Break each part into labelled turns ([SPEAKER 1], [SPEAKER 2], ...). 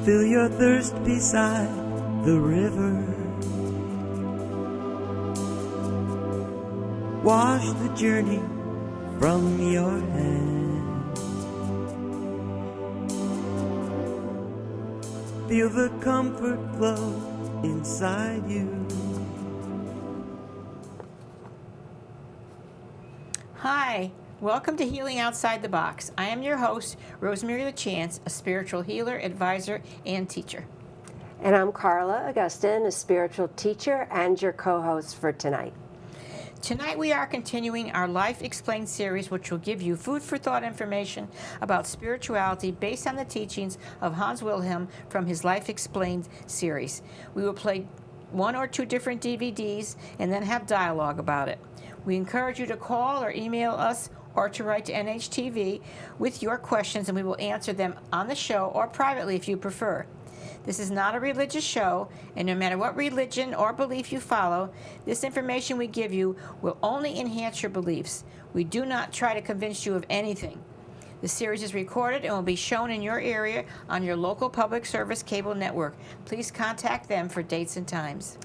[SPEAKER 1] fill your thirst beside the river. Wash the journey from your hands. Feel the comfort flow inside you.
[SPEAKER 2] Hi, welcome to Healing Outside the Box. I am your host, Rosemary LaChance, a spiritual healer, advisor, and teacher.
[SPEAKER 3] And I'm Carla Augustin, a spiritual teacher and your co-host for tonight.
[SPEAKER 2] Tonight we are continuing our Life Explained series, which will give you food for thought information about spirituality based on the teachings of Hans Wilhelm from his Life Explained series. We will play one or two different DVDs and then have dialogue about it. We encourage you to call or email us or to write to NHTV with your questions, and we will answer them on the show or privately if you prefer. This is not a religious show, and no matter what religion or belief you follow, this information we give you will only enhance your beliefs. We do not try to convince you of anything. The series is recorded and will be shown in your area on your local public service cable network. Please contact them for dates and times.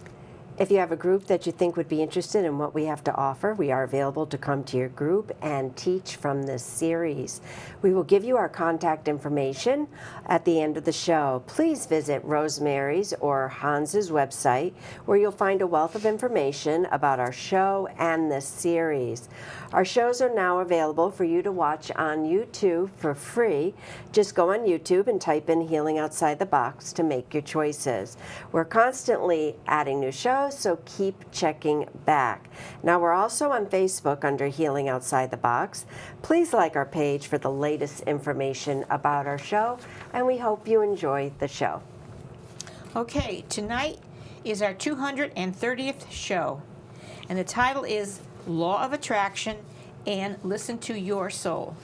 [SPEAKER 3] If you have a group that you think would be interested in what we have to offer, we are available to come to your group and teach from this series. We will give you our contact information at the end of the show. Please visit Rosemary's or Hans's website, where you'll find a wealth of information about our show and this series. Our shows are now available for you to watch on YouTube for free. Just go on YouTube and type in Healing Outside the Box to make your choices. We're constantly adding new shows, so keep checking back. Now we're also on Facebook under Healing Outside the Box. Please like our page for the latest information about our show, and we hope you enjoy the show.
[SPEAKER 2] Okay, tonight is our 230th show, and the title is Law of Attraction and Listen to Your Soul.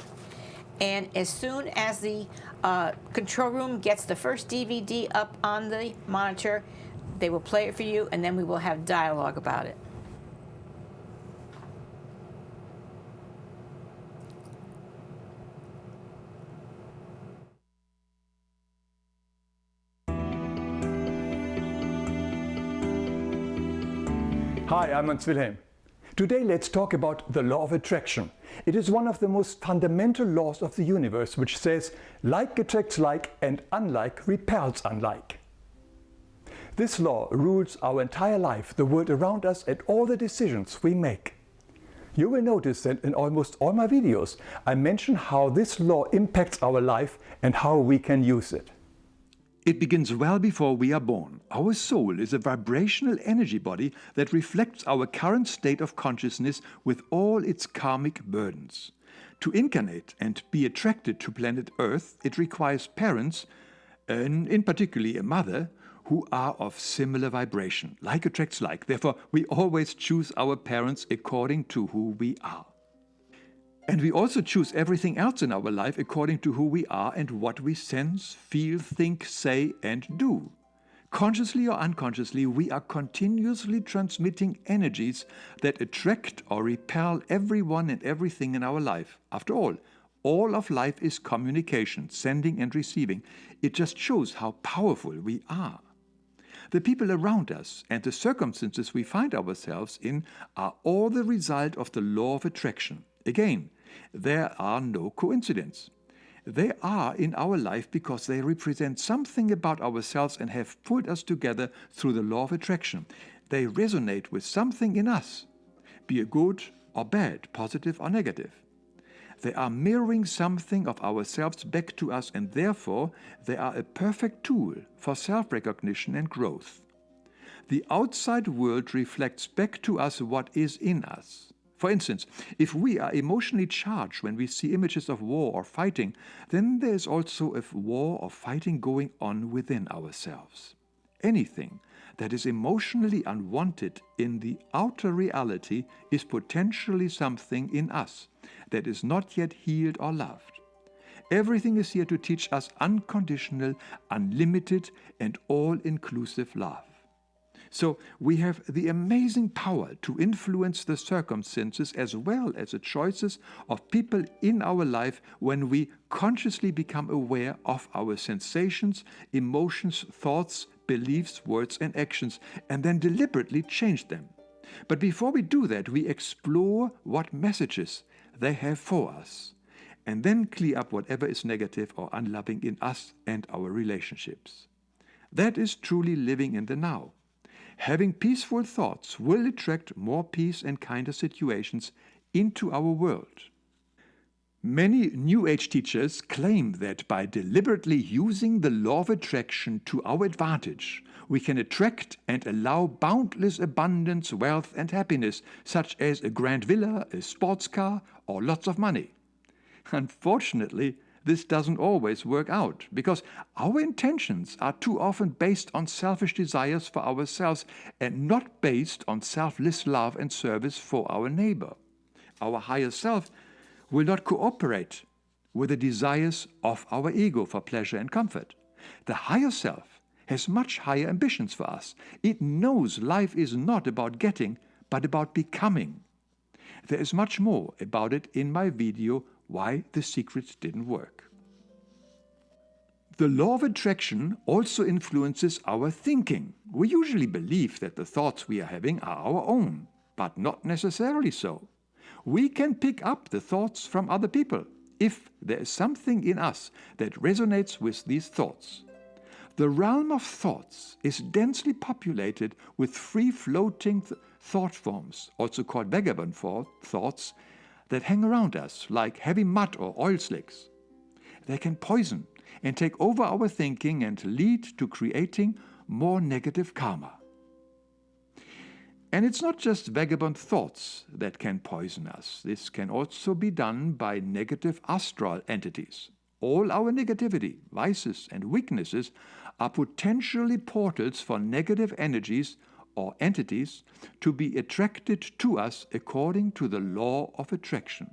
[SPEAKER 2] And as soon as the control room gets the first DVD up on the monitor, they will play it for you, and then we will have dialogue about it.
[SPEAKER 4] Hi, I'm Wilhelm. Today let's talk about the law of attraction. It is one of the most fundamental laws of the universe, which says like attracts like and unlike repels unlike. This law rules our entire life, the world around us, and all the decisions we make. You will notice that in almost all my videos I mention how this law impacts our life and how we can use it.
[SPEAKER 5] It begins well before we are born. Our soul is a vibrational energy body that reflects our current state of consciousness with all its karmic burdens. To incarnate and be attracted to planet Earth, it requires parents, and in particular a mother, who are of similar vibration. Like attracts like. Therefore, we always choose our parents according to who we are. And we also choose everything else in our life according to who we are and what we sense, feel, think, say, and do. Consciously or unconsciously, we are continuously transmitting energies that attract or repel everyone and everything in our life. After all of life is communication, sending and receiving. It just shows how powerful we are. The people around us and the circumstances we find ourselves in are all the result of the law of attraction. Again, there are no coincidences. They are in our life because they represent something about ourselves and have pulled us together through the law of attraction. They resonate with something in us, be it good or bad, positive or negative. They are mirroring something of ourselves back to us, and therefore they are a perfect tool for self-recognition and growth. The outside world reflects back to us what is in us. For instance, if we are emotionally charged when we see images of war or fighting, then there is also a war or fighting going on within ourselves. Anything that is emotionally unwanted in the outer reality is potentially something in us that is not yet healed or loved. Everything is here to teach us unconditional, unlimited, and all-inclusive love. So we have the amazing power to influence the circumstances as well as the choices of people in our life when we consciously become aware of our sensations, emotions, thoughts, beliefs, words, and actions, and then deliberately change them. But before we do that, we explore what messages they have for us, and then clear up whatever is negative or unloving in us and our relationships. That is truly living in the now. Having peaceful thoughts will attract more peace and kinder situations into our world. Many New Age teachers claim that by deliberately using the law of attraction to our advantage, we can attract and allow boundless abundance, wealth, and happiness, such as a grand villa, a sports car, or lots of money. Unfortunately, this doesn't always work out because our intentions are too often based on selfish desires for ourselves and not based on selfless love and service for our neighbor. Our higher self will not cooperate with the desires of our ego for pleasure and comfort. The higher self has much higher ambitions for us. It knows life is not about getting, but about becoming. There is much more about it in my video, Why the Secret Didn't Work. The law of attraction also influences our thinking. We usually believe that the thoughts we are having are our own, but not necessarily so. We can pick up the thoughts from other people if there is something in us that resonates with these thoughts. The realm of thoughts is densely populated with free-floating thought forms, also called vagabond thoughts, that hang around us like heavy mud or oil slicks. They can poison and take over our thinking and lead to creating more negative karma. And it's not just vagabond thoughts that can poison us. This can also be done by negative astral entities. All our negativity, vices, and weaknesses are potentially portals for negative energies or entities to be attracted to us according to the law of attraction.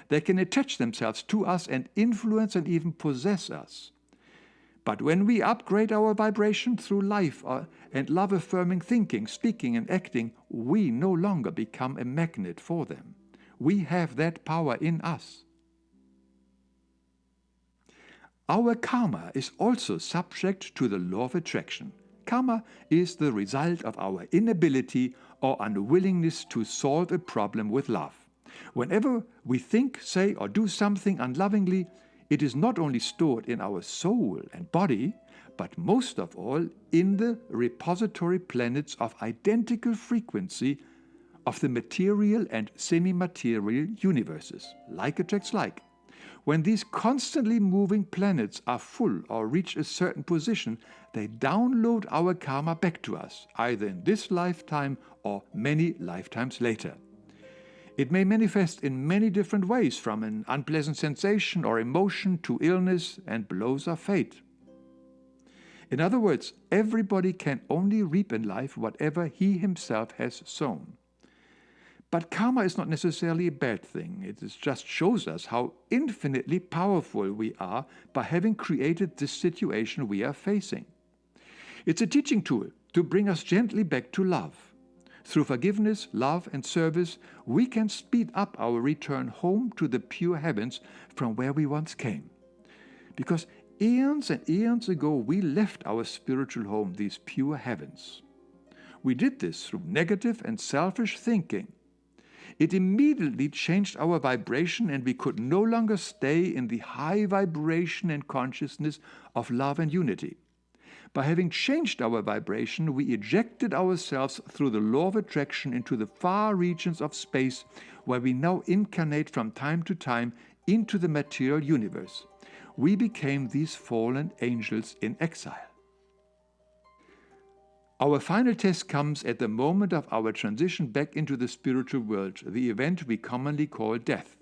[SPEAKER 5] They can attach themselves to us and influence and even possess us. But when we upgrade our vibration through life and love-affirming thinking, speaking, and acting, we no longer become a magnet for them. We have that power in us. Our karma is also subject to the law of attraction. Karma is the result of our inability or unwillingness to solve a problem with love. Whenever we think, say, or do something unlovingly, it is not only stored in our soul and body, but most of all in the repository planets of identical frequency of the material and semi-material universes. Like attracts like. When these constantly moving planets are full or reach a certain position, they download our karma back to us, either in this lifetime or many lifetimes later. It may manifest in many different ways, from an unpleasant sensation or emotion to illness and blows of fate. In other words, everybody can only reap in life whatever he himself has sown. But karma is not necessarily a bad thing. It just shows us how infinitely powerful we are by having created this situation we are facing. It's a teaching tool to bring us gently back to love. Through forgiveness, love, and service, we can speed up our return home to the pure heavens from where we once came. Because eons and eons ago, we left our spiritual home, these pure heavens. We did this through negative and selfish thinking. It immediately changed our vibration, and we could no longer stay in the high vibration and consciousness of love and unity. By having changed our vibration, we ejected ourselves through the law of attraction into the far regions of space, where we now incarnate from time to time into the material universe. We became these fallen angels in exile. Our final test comes at the moment of our transition back into the spiritual world, the event we commonly call death,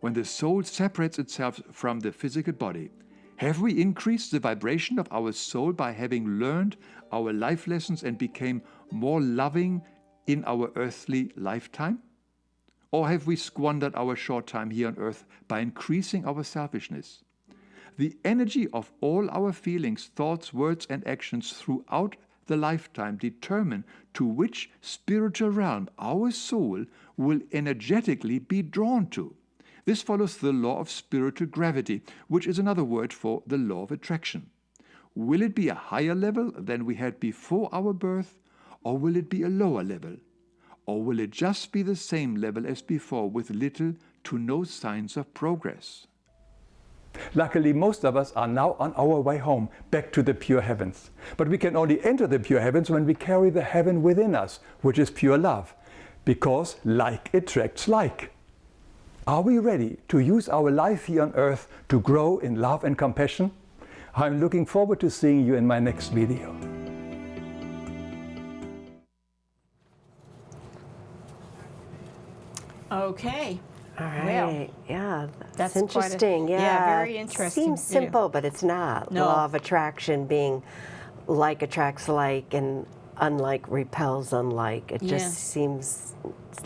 [SPEAKER 5] when the soul separates itself from the physical body. Have we increased the vibration of our soul by having learned our life lessons and became more loving in our earthly lifetime? Or have we squandered our short time here on earth by increasing our selfishness? The energy of all our feelings, thoughts, words, and actions throughout the lifetime determine to which spiritual realm our soul will energetically be drawn to. This follows the law of spiritual gravity, which is another word for the law of attraction. Will it be a higher level than we had before our birth, or will it be a lower level? Or will it just be the same level as before with little to no signs of progress?
[SPEAKER 4] Luckily, most of us are now on our way home, back to the pure heavens. But we can only enter the pure heavens when we carry the heaven within us, which is pure love, because like attracts like. Are we ready to use our life here on earth to grow in love and compassion? I'm looking forward to seeing you in my next video.
[SPEAKER 2] Okay.
[SPEAKER 3] All right.
[SPEAKER 2] Well,
[SPEAKER 3] yeah.
[SPEAKER 2] that's
[SPEAKER 3] interesting.
[SPEAKER 2] yeah, very interesting.
[SPEAKER 3] Seems simple, but it's not.
[SPEAKER 2] No.
[SPEAKER 3] Law of attraction being like attracts like and unlike repels unlike. It just seems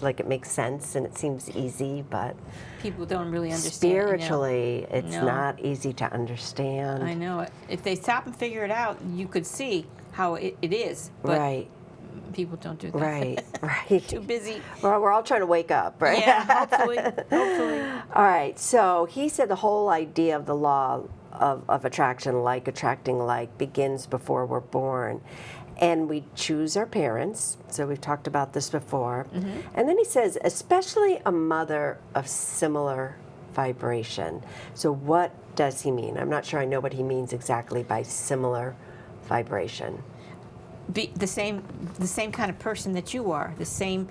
[SPEAKER 3] like it makes sense and it seems easy, but
[SPEAKER 2] people don't really understand.
[SPEAKER 3] Spiritually, it's not easy to understand.
[SPEAKER 2] I know it. If they stop and figure it out, you could see how it is. But
[SPEAKER 3] right.
[SPEAKER 2] People don't do that.
[SPEAKER 3] Right, right.
[SPEAKER 2] Too busy.
[SPEAKER 3] Well, we're all trying to wake up, right?
[SPEAKER 2] Yeah, hopefully.
[SPEAKER 3] All right, so he said the whole idea of the law of attraction, like attracting like, begins before we're born. And we choose our parents, so we've talked about this before. Mm-hmm. And then he says, especially a mother of similar vibration. So what does he mean? I'm not sure I know what he means exactly by similar vibration.
[SPEAKER 2] Be the same kind of person that you are, the same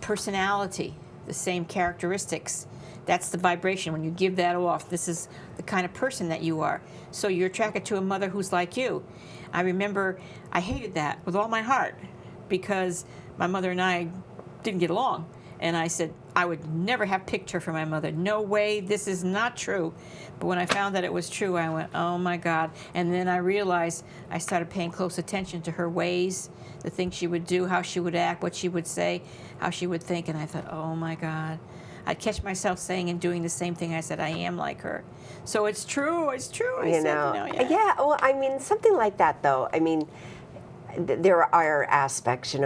[SPEAKER 2] personality, the same characteristics. That's the vibration. When you give that off, this is the kind of person that you are. So you're attracted to a mother who's like you. I remember I hated that with all my heart because my mother and I didn't get along. And I said, I would never have picked her for my mother. No way, this is not true. But when I found that it was true, I went, oh my God. And then I realized I started paying close attention to her ways, the things she would do, how she would act, what she would say, how she would think. And I thought, oh my God. I'd catch myself saying and doing the same thing. I said, I am like her. So it's true, it's true.
[SPEAKER 3] Yeah, well, I mean, something like that, though. I mean, there are aspects,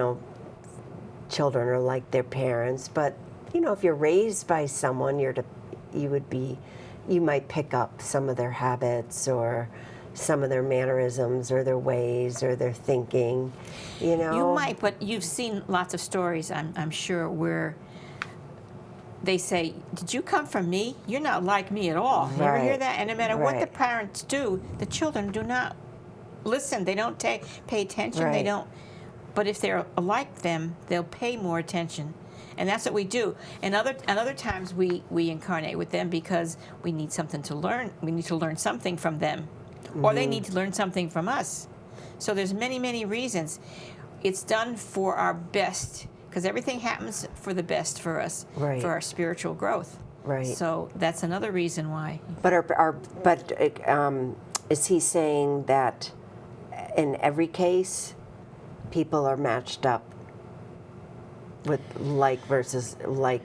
[SPEAKER 3] children are like their parents, but, if you're raised by someone, you might pick up some of their habits or some of their mannerisms or their ways or their thinking, You
[SPEAKER 2] might, but you've seen lots of stories, I'm sure, where they say, did you come from me? You're not like me at all.
[SPEAKER 3] Right.
[SPEAKER 2] You ever hear that? And no matter what the parents do, the children do not listen. They don't pay attention.
[SPEAKER 3] Right.
[SPEAKER 2] They don't. But if they're like them, they'll pay more attention. And that's what we do. And other times we incarnate with them because we need something to learn. We need to learn something from them. Mm-hmm. Or they need to learn something from us. So there's many, many reasons. It's done for our best. Because everything happens for the best for us, for our spiritual growth.
[SPEAKER 3] Right.
[SPEAKER 2] So that's another reason why.
[SPEAKER 3] But is he saying that in every case, people are matched up with like versus like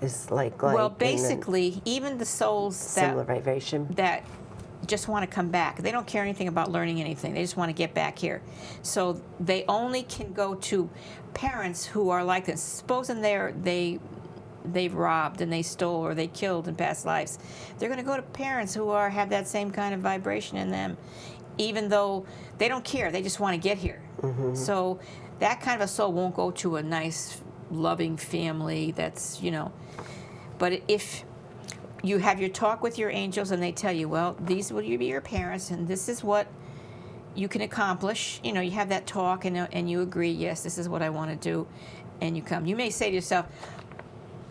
[SPEAKER 3] is like?
[SPEAKER 2] Well, basically, even the souls
[SPEAKER 3] similar vibration
[SPEAKER 2] that just want to come back. They don't care anything about learning anything. They just want to get back here. So they only can go to parents who are like this. Supposing they've robbed and they stole or they killed in past lives. They're going to go to parents who have that same kind of vibration in them, even though they don't care. They just want to get here. Mm-hmm. So that kind of a soul won't go to a nice, loving family that's, But if you have your talk with your angels and they tell you, well, these will be your parents and this is what you can accomplish. You have that talk and you agree, yes, this is what I want to do, and you come. You may say to yourself,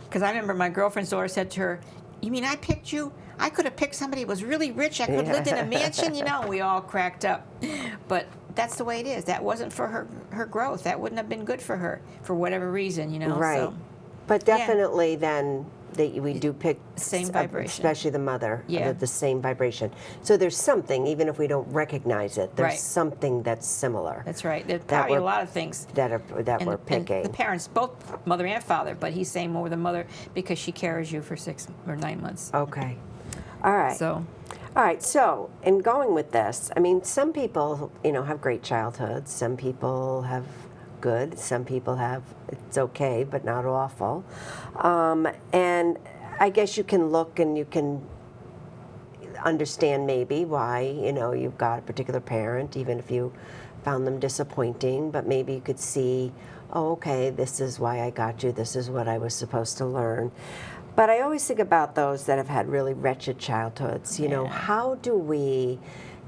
[SPEAKER 2] because I remember my girlfriend's daughter said to her, you mean I picked you? I could have picked somebody who was really rich. I could have lived in a mansion, and we all cracked up. But that's the way it is. That wasn't for her growth. That wouldn't have been good for her for whatever reason,
[SPEAKER 3] Right.
[SPEAKER 2] So,
[SPEAKER 3] but definitely then we do pick
[SPEAKER 2] same vibration,
[SPEAKER 3] especially the mother, the same vibration. So there's something, even if we don't recognize it, there's something that's similar.
[SPEAKER 2] That's right. There's probably a lot of things
[SPEAKER 3] that we're picking.
[SPEAKER 2] And the parents, both mother and father, but he's saying more the mother because she carries you for 6 or 9 months.
[SPEAKER 3] Okay. All right.
[SPEAKER 2] So,
[SPEAKER 3] All right, so in going with this, I mean, some people, have great childhoods. Some people have good. Some people have, it's okay, but not awful. And I guess you can look and you can understand maybe why, you've got a particular parent, even if you found them disappointing, but maybe you could see, oh, okay, this is why I got you. This is what I was supposed to learn. But I always think about those that have had really wretched childhoods. How do we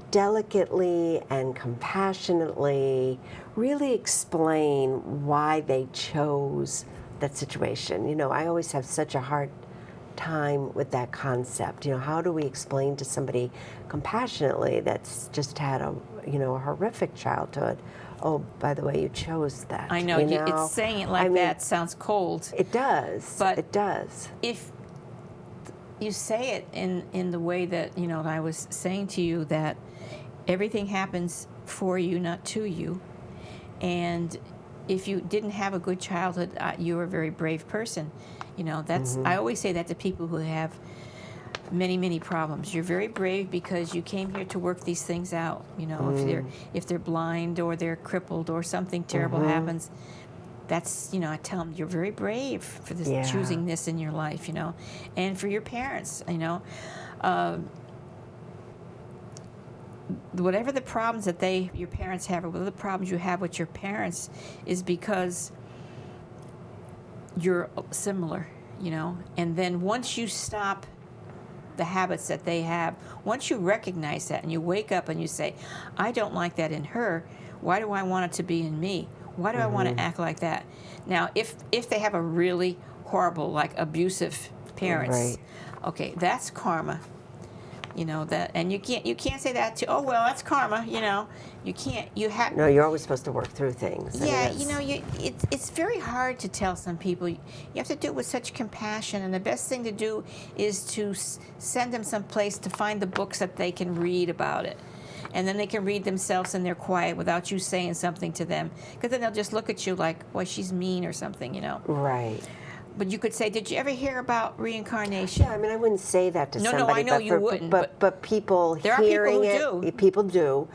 [SPEAKER 3] delicately and compassionately really explain why they chose that situation? I always have such a hard time with that concept. How do we explain to somebody compassionately that's just had a horrific childhood? Oh, by the way, you chose that.
[SPEAKER 2] I know, it's saying it like that sounds cold.
[SPEAKER 3] It does.
[SPEAKER 2] But
[SPEAKER 3] it does.
[SPEAKER 2] If you say it in the way that, I was saying to you, that everything happens for you, not to you. And if you didn't have a good childhood, you're a very brave person. That's I always say that to people who have many, many problems. You're very brave because you came here to work these things out. If they're blind or they're crippled or something terrible happens, that's, I tell them, you're very brave for this, choosing this in your life, and for your parents, whatever the problems that your parents have, or whatever the problems you have with your parents, is because you're similar, and then once you stop the habits that they have, once you recognize that and you wake up and you say, I don't like that in her, why do I want it to be in me? Why do I want to act like that? Now, if they have a really horrible, like abusive parents, okay, that's karma. That, and you can't say that to, oh well, that's karma. You can't. You have.
[SPEAKER 3] No, you're always supposed to work through things.
[SPEAKER 2] Yeah, it's very hard to tell some people. You have to do it with such compassion, and the best thing to do is to send them someplace to find the books that they can read about it. And then they can read themselves and they're quiet without you saying something to them. Because then they'll just look at you like, well, she's mean or something,
[SPEAKER 3] Right.
[SPEAKER 2] But you could say, did you ever hear about reincarnation?
[SPEAKER 3] Yeah, I wouldn't say that to somebody.
[SPEAKER 2] No, I know you wouldn't.
[SPEAKER 3] But people
[SPEAKER 2] there
[SPEAKER 3] hearing
[SPEAKER 2] are people who do.
[SPEAKER 3] People do.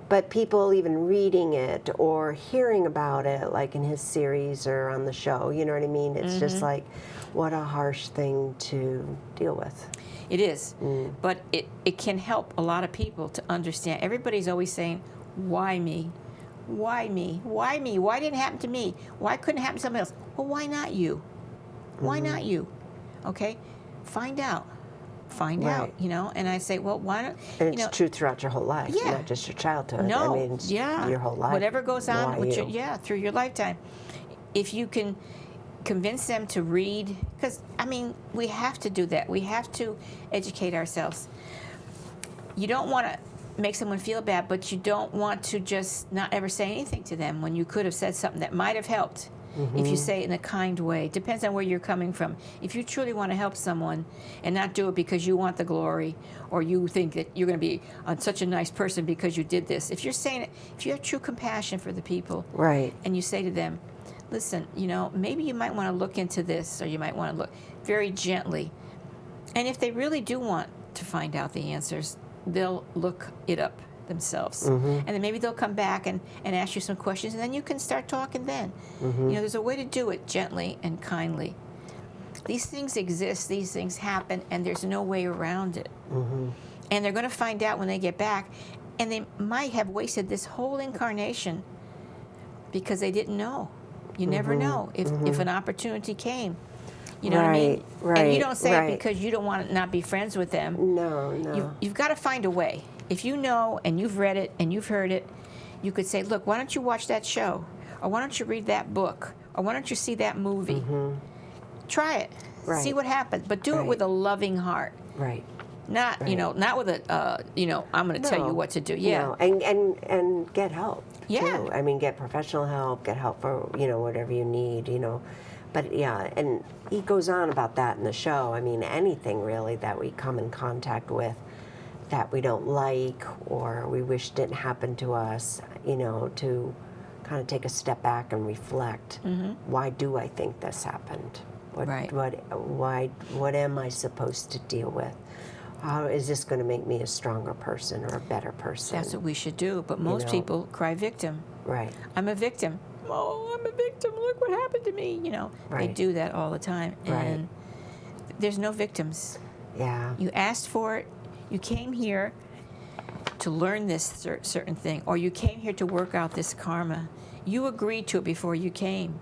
[SPEAKER 3] But people even reading it or hearing about it, like in his series or on the show, you know what I mean? It's just like, what a harsh thing to deal with.
[SPEAKER 2] It is. But it can help a lot of people to understand. Everybody's always saying, why me? Why me? Why me? Why didn't it happen to me? Why couldn't it happen to somebody else? Well, why not you? Why not you? Okay? Find out. Find out, and I say, well, why not?
[SPEAKER 3] And it's true throughout your whole life, not just your childhood.
[SPEAKER 2] No,
[SPEAKER 3] I mean, your whole life.
[SPEAKER 2] Whatever goes on with
[SPEAKER 3] you?
[SPEAKER 2] through your lifetime. If you can convince them to read, because, we have to do that. We have to educate ourselves. You don't want to make someone feel bad, but you don't want to just not ever say anything to them when you could have said something that might have helped. If you say it in a kind way. Depends on where you're coming from. If you truly want to help someone and not do it because you want the glory or you think that you're going to be such a nice person because you did this, if you're saying it, if you have true compassion for the people, and you say to them, listen, maybe you might want to look into this, or you might want to look very gently. And if they really do want to find out the answers, they'll look it up themselves. And then maybe they'll come back and ask you some questions, and then you can start talking then. There's a way to do it gently and kindly. These things exist, these things happen, and there's no way around it. And they're going to find out when they get back, and they might have wasted this whole incarnation because they didn't know. You never know if an opportunity came. You know what I mean? And you don't say it because you don't want to not be friends with them.
[SPEAKER 3] No.
[SPEAKER 2] You've got to find a way. If you know and you've read it and you've heard it, you could say, look, why don't you watch that show? Or why don't you read that book? Or why don't you see that movie? Try it. See what happens. But do it with a loving heart. Not, not with a, I'm going to tell you what to do.
[SPEAKER 3] No. And get help,
[SPEAKER 2] too.
[SPEAKER 3] I mean, get professional help, get help for, whatever you need, But, and he goes on about that in the show. I mean, anything, really, that we come in contact with that we don't like or we wish didn't happen to us, to kind of take a step back and reflect. Why do I think this happened? What am I supposed to deal with? Oh, is this going to make me a stronger person or a better person?
[SPEAKER 2] That's what we should do. But most people cry victim.
[SPEAKER 3] Right.
[SPEAKER 2] I'm a victim. Oh, I'm a victim. Look what happened to me. They
[SPEAKER 3] Right.
[SPEAKER 2] do that all the time.
[SPEAKER 3] Right.
[SPEAKER 2] And there's no victims.
[SPEAKER 3] Yeah.
[SPEAKER 2] You asked for it. You came here to learn this certain thing, or you came here to work out this karma. You agreed to it before you came.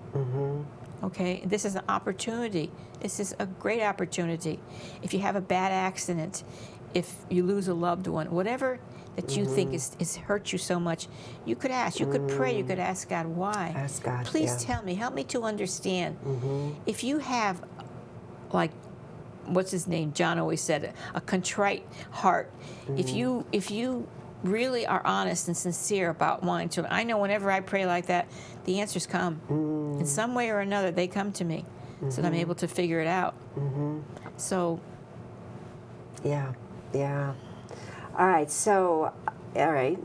[SPEAKER 2] Okay? This is an opportunity. This is a great opportunity. If you have a bad accident, if you lose a loved one, whatever that you think is hurt you so much, you could ask. You could pray. You could ask God why.
[SPEAKER 3] Ask God,
[SPEAKER 2] Please
[SPEAKER 3] yeah.
[SPEAKER 2] tell me. Help me to understand. If you have, like, what's his name? John always said, a contrite heart. If you really are honest and sincere about wanting to, I know whenever I pray like that, the answers come. In some way or another, they come to me, so that I'm able to figure it out. So.
[SPEAKER 3] Yeah. Yeah. All right. So, all right.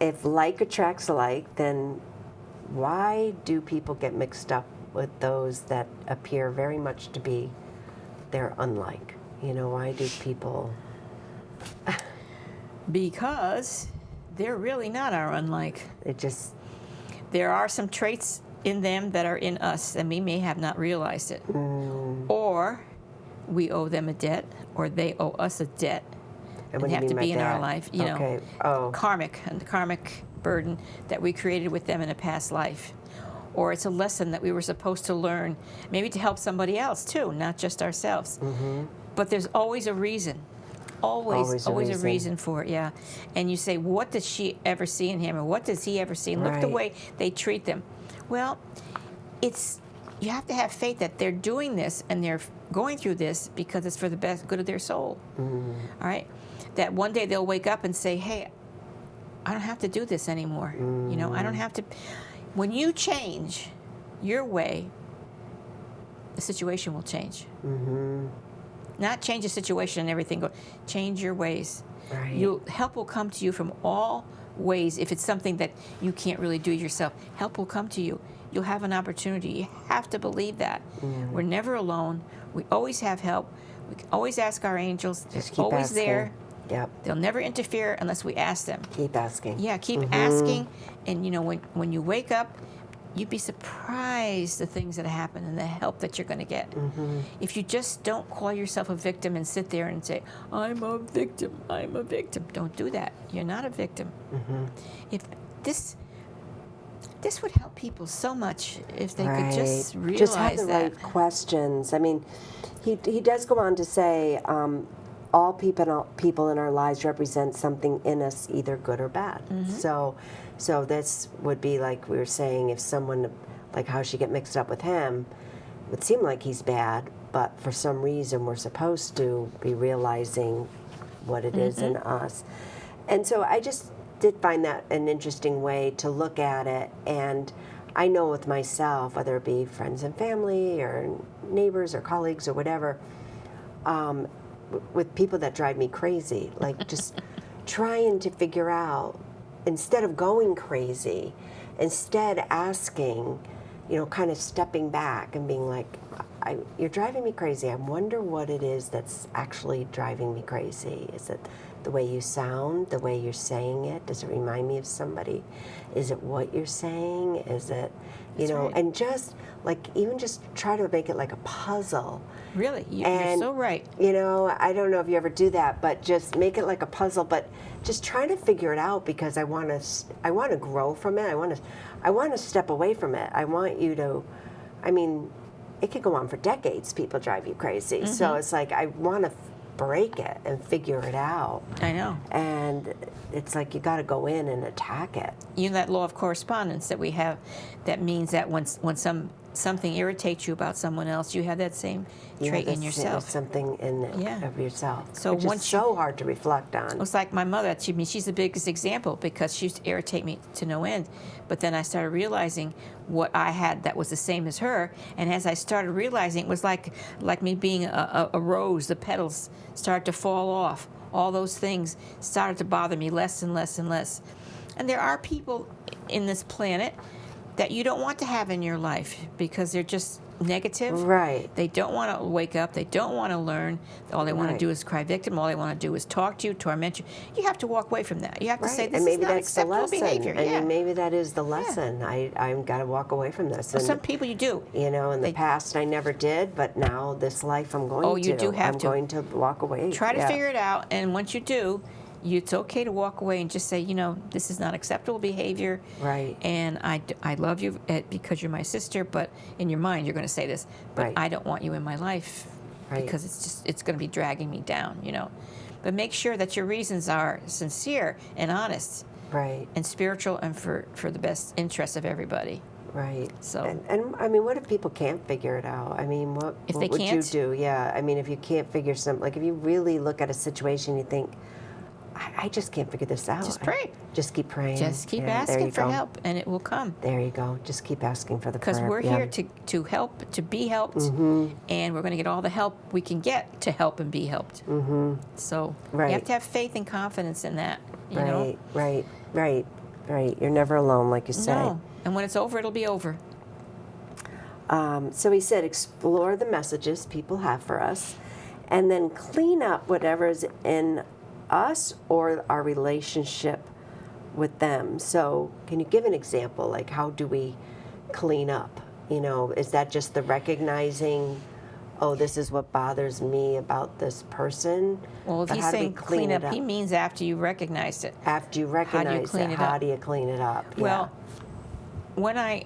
[SPEAKER 3] If like attracts like, then why do people get mixed up with those that appear very much to be they're unlike? Why do people?
[SPEAKER 2] Because they're really not our unlike. There are some traits in them that are in us, and we may have not realized it. Or we owe them a debt, or they owe us a debt.
[SPEAKER 3] And what
[SPEAKER 2] They
[SPEAKER 3] do you
[SPEAKER 2] have to
[SPEAKER 3] mean
[SPEAKER 2] be
[SPEAKER 3] by
[SPEAKER 2] in our
[SPEAKER 3] that?
[SPEAKER 2] life,
[SPEAKER 3] Okay. Oh.
[SPEAKER 2] karmic burden that we created with them in a past life. Or it's a lesson that we were supposed to learn, maybe to help somebody else too, not just ourselves. But there's always a reason. Always a reason for it, yeah. And you say, what does she ever see in him, or what does he ever see? And look at the way they treat them. Well, you have to have faith that they're doing this and they're going through this because it's for the best good of their soul. All right? That one day they'll wake up and say, hey, I don't have to do this anymore. I don't have to. When you change your way, the situation will change. Not change the situation and everything. Change your ways.
[SPEAKER 3] Right.
[SPEAKER 2] Help will come to you from all ways. If it's something that you can't really do yourself, help will come to you. You'll have an opportunity. You have to believe that. We're never alone. We always have help. We can always ask our angels. They're
[SPEAKER 3] Just keep
[SPEAKER 2] always
[SPEAKER 3] asking.
[SPEAKER 2] there.
[SPEAKER 3] Yep.
[SPEAKER 2] They'll never interfere unless we ask them.
[SPEAKER 3] Keep asking.
[SPEAKER 2] Yeah, keep asking. And when you wake up, you'd be surprised the things that happen and the help that you're going to get. If you just don't call yourself a victim and sit there and say, I'm a victim, I'm a victim. Don't do that. You're not a victim. If this would help people so much if they could just realize
[SPEAKER 3] just have the
[SPEAKER 2] that.
[SPEAKER 3] right questions. I mean, he does go on to say, all people in our lives represent something in us, either good or bad. So this would be like we were saying, if someone, like how she get mixed up with him, it would seem like he's bad, but for some reason we're supposed to be realizing what it is in us. And so I just did find that an interesting way to look at it. And I know with myself, whether it be friends and family or neighbors or colleagues or whatever, with people that drive me crazy, like just trying to figure out, instead of going crazy, instead asking, kind of stepping back and being like, you're driving me crazy. I wonder what it is that's actually driving me crazy. Is it the way you sound, the way you're saying it? Does it remind me of somebody? Is it what you're saying? Is it,
[SPEAKER 2] right.
[SPEAKER 3] And just even just try to make it like a puzzle.
[SPEAKER 2] Really, you're so right.
[SPEAKER 3] I don't know if you ever do that, but just make it like a puzzle, but just try to figure it out, because I want to grow from it. I want to step away from it. I want you to, it could go on for decades. People drive you crazy. So it's like, I want to break it and figure it out.
[SPEAKER 2] I know.
[SPEAKER 3] And it's like you got to go in and attack it.
[SPEAKER 2] That law of correspondence that we have, that means that when something irritates you about someone else, you have that same trait in yourself.
[SPEAKER 3] Something in it of yourself.
[SPEAKER 2] So
[SPEAKER 3] which is so hard to reflect on.
[SPEAKER 2] It's like my mother. She's the biggest example, because she used to irritate me to no end. But then I started realizing what I had that was the same as her. And as I started realizing, it was like me being a rose. The petals started to fall off. All those things started to bother me less and less and less. And there are people in this planet that you don't want to have in your life, because they're just negative.
[SPEAKER 3] Right.
[SPEAKER 2] They don't want to wake up. They don't want to learn. All they want to
[SPEAKER 3] Right.
[SPEAKER 2] do is cry victim. All they want to do is talk to you, torment you. You have to walk away from that. You have to say,
[SPEAKER 3] Right.
[SPEAKER 2] this
[SPEAKER 3] And
[SPEAKER 2] is
[SPEAKER 3] maybe
[SPEAKER 2] not
[SPEAKER 3] that's the
[SPEAKER 2] acceptable
[SPEAKER 3] lesson.
[SPEAKER 2] behavior.
[SPEAKER 3] I
[SPEAKER 2] Yeah.
[SPEAKER 3] mean, maybe that is the lesson. I've got to walk away from this.
[SPEAKER 2] Well,
[SPEAKER 3] And,
[SPEAKER 2] some people you do.
[SPEAKER 3] you know, in the past I never did, but now this life I'm going to.
[SPEAKER 2] Oh, you do have
[SPEAKER 3] I'm
[SPEAKER 2] to.
[SPEAKER 3] going to walk away.
[SPEAKER 2] Try to
[SPEAKER 3] Yeah.
[SPEAKER 2] figure it out, and once you do, it's okay to walk away and just say, this is not acceptable behavior.
[SPEAKER 3] Right.
[SPEAKER 2] And I love you because you're my sister, but in your mind you're going to say this, but
[SPEAKER 3] Right.
[SPEAKER 2] I don't want you in my life
[SPEAKER 3] Right.
[SPEAKER 2] because it's going to be dragging me down, But make sure that your reasons are sincere and honest
[SPEAKER 3] Right.
[SPEAKER 2] and spiritual and for the best interest of everybody.
[SPEAKER 3] Right.
[SPEAKER 2] So-
[SPEAKER 3] and I mean, what if people can't figure it out? I mean, what
[SPEAKER 2] they
[SPEAKER 3] would you
[SPEAKER 2] can't?
[SPEAKER 3] do? Yeah. I mean, if you can't figure like if you really look at a situation, you think, I just can't figure this out.
[SPEAKER 2] Just pray.
[SPEAKER 3] Just keep praying.
[SPEAKER 2] Just keep
[SPEAKER 3] Yeah, there
[SPEAKER 2] asking
[SPEAKER 3] you
[SPEAKER 2] for
[SPEAKER 3] go.
[SPEAKER 2] help, and it will come.
[SPEAKER 3] There you go. Just keep asking for the prayer.
[SPEAKER 2] Because we're
[SPEAKER 3] Yeah.
[SPEAKER 2] here to help, to be helped, and we're going to get all the help we can get to help and be helped. Mm-hmm. So you
[SPEAKER 3] Right.
[SPEAKER 2] have to have faith and confidence in that. You know?
[SPEAKER 3] Right. You're never alone, like you say.
[SPEAKER 2] No. And when it's over, it'll be over.
[SPEAKER 3] So he said, explore the messages people have for us, and then clean up whatever's in us or our relationship with them. So can you give an example? Like, how do we clean up? Is that just the recognizing, oh, this is what bothers me about this person?
[SPEAKER 2] Well, if
[SPEAKER 3] But
[SPEAKER 2] he's
[SPEAKER 3] how do we
[SPEAKER 2] saying clean
[SPEAKER 3] it
[SPEAKER 2] up, he means after you recognized it.
[SPEAKER 3] After you recognize
[SPEAKER 2] clean
[SPEAKER 3] it,
[SPEAKER 2] it
[SPEAKER 3] how
[SPEAKER 2] up?
[SPEAKER 3] do you clean it up?
[SPEAKER 2] Well, when I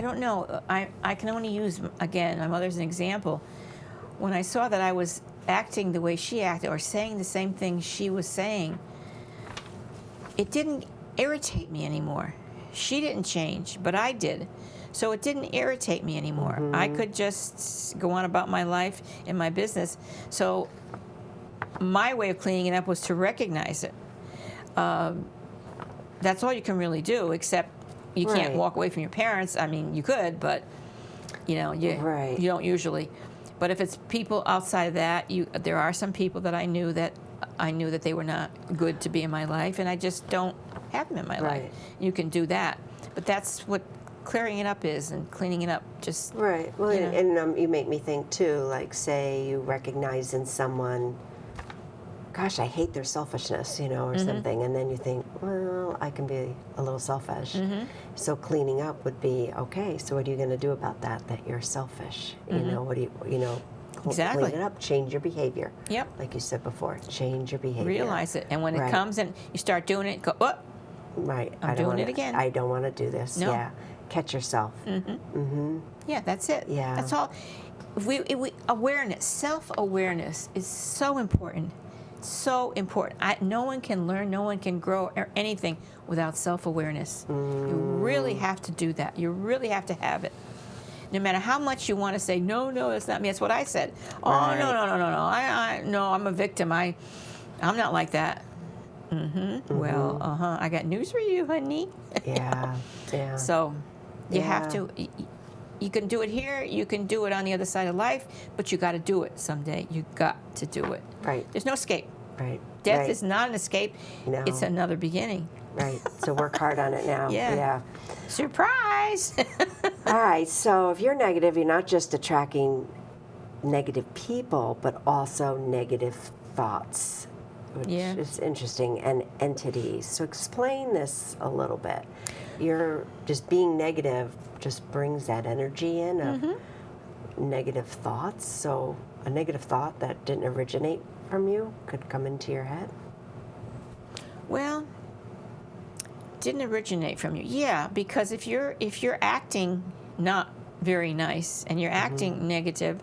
[SPEAKER 2] don't know, I can only use, again, my mother's an example. When I saw that I was acting the way she acted or saying the same thing she was saying, it didn't irritate me anymore. She didn't change, but I did. So it didn't irritate me anymore. I could just go on about my life and my business. So my way of cleaning it up was to recognize it. That's all you can really do, except you can't
[SPEAKER 3] Right.
[SPEAKER 2] walk away from your parents. I mean, you could, but you
[SPEAKER 3] Right.
[SPEAKER 2] don't usually. But if it's people outside of that, there are some people that I knew that they were not good to be in my life, and I just don't have them in my life.
[SPEAKER 3] Right.
[SPEAKER 2] You can do that, but that's what clearing it up is, and cleaning it up just
[SPEAKER 3] Right. Well,
[SPEAKER 2] you know.
[SPEAKER 3] and you make me think too. Like, say you recognize in someone, gosh, I hate their selfishness, or something, and then you think, well, I can be a little selfish. So cleaning up would be okay. So what are you going to do about that? That you're selfish. What do you
[SPEAKER 2] Exactly.
[SPEAKER 3] clean it up, change your behavior.
[SPEAKER 2] Yep.
[SPEAKER 3] Like you said before, change your behavior.
[SPEAKER 2] realize it. And when it
[SPEAKER 3] Right.
[SPEAKER 2] comes and you start doing it, go, oh,
[SPEAKER 3] Right.
[SPEAKER 2] I'm
[SPEAKER 3] I don't
[SPEAKER 2] doing
[SPEAKER 3] wanna,
[SPEAKER 2] it again.
[SPEAKER 3] I don't want to do this.
[SPEAKER 2] No.
[SPEAKER 3] Yeah. Catch yourself.
[SPEAKER 2] yeah, that's it.
[SPEAKER 3] Yeah.
[SPEAKER 2] That's all. Awareness, self-awareness is so important. So important. No one can learn, no one can grow or anything without self-awareness. You really have to do that. You really have to have it. No matter how much you want to say, no, that's not me. That's what I said. Oh,
[SPEAKER 3] Right.
[SPEAKER 2] no. No, I'm a victim. I'm not like that. Well, I got news for you, honey.
[SPEAKER 3] Yeah. Yeah.
[SPEAKER 2] So you have
[SPEAKER 3] Yeah.
[SPEAKER 2] to. You can do it here. You can do it on the other side of life, but you got to do it someday. You got to do it.
[SPEAKER 3] Right.
[SPEAKER 2] There's no escape.
[SPEAKER 3] Right.
[SPEAKER 2] Death
[SPEAKER 3] right.
[SPEAKER 2] is not an escape.
[SPEAKER 3] No.
[SPEAKER 2] It's another beginning.
[SPEAKER 3] Right. So work hard on it now.
[SPEAKER 2] Yeah.
[SPEAKER 3] Yeah.
[SPEAKER 2] Surprise!
[SPEAKER 3] All right. So if you're negative, you're not just attracting negative people, but also negative thoughts, which
[SPEAKER 2] Yeah.
[SPEAKER 3] is interesting, and entities. So explain this a little bit. You're just being negative just brings that energy in of negative thoughts. So a negative thought that didn't originate from you could come into your head.
[SPEAKER 2] Well, didn't originate from you. Yeah, because if you're acting not very nice and you're acting negative,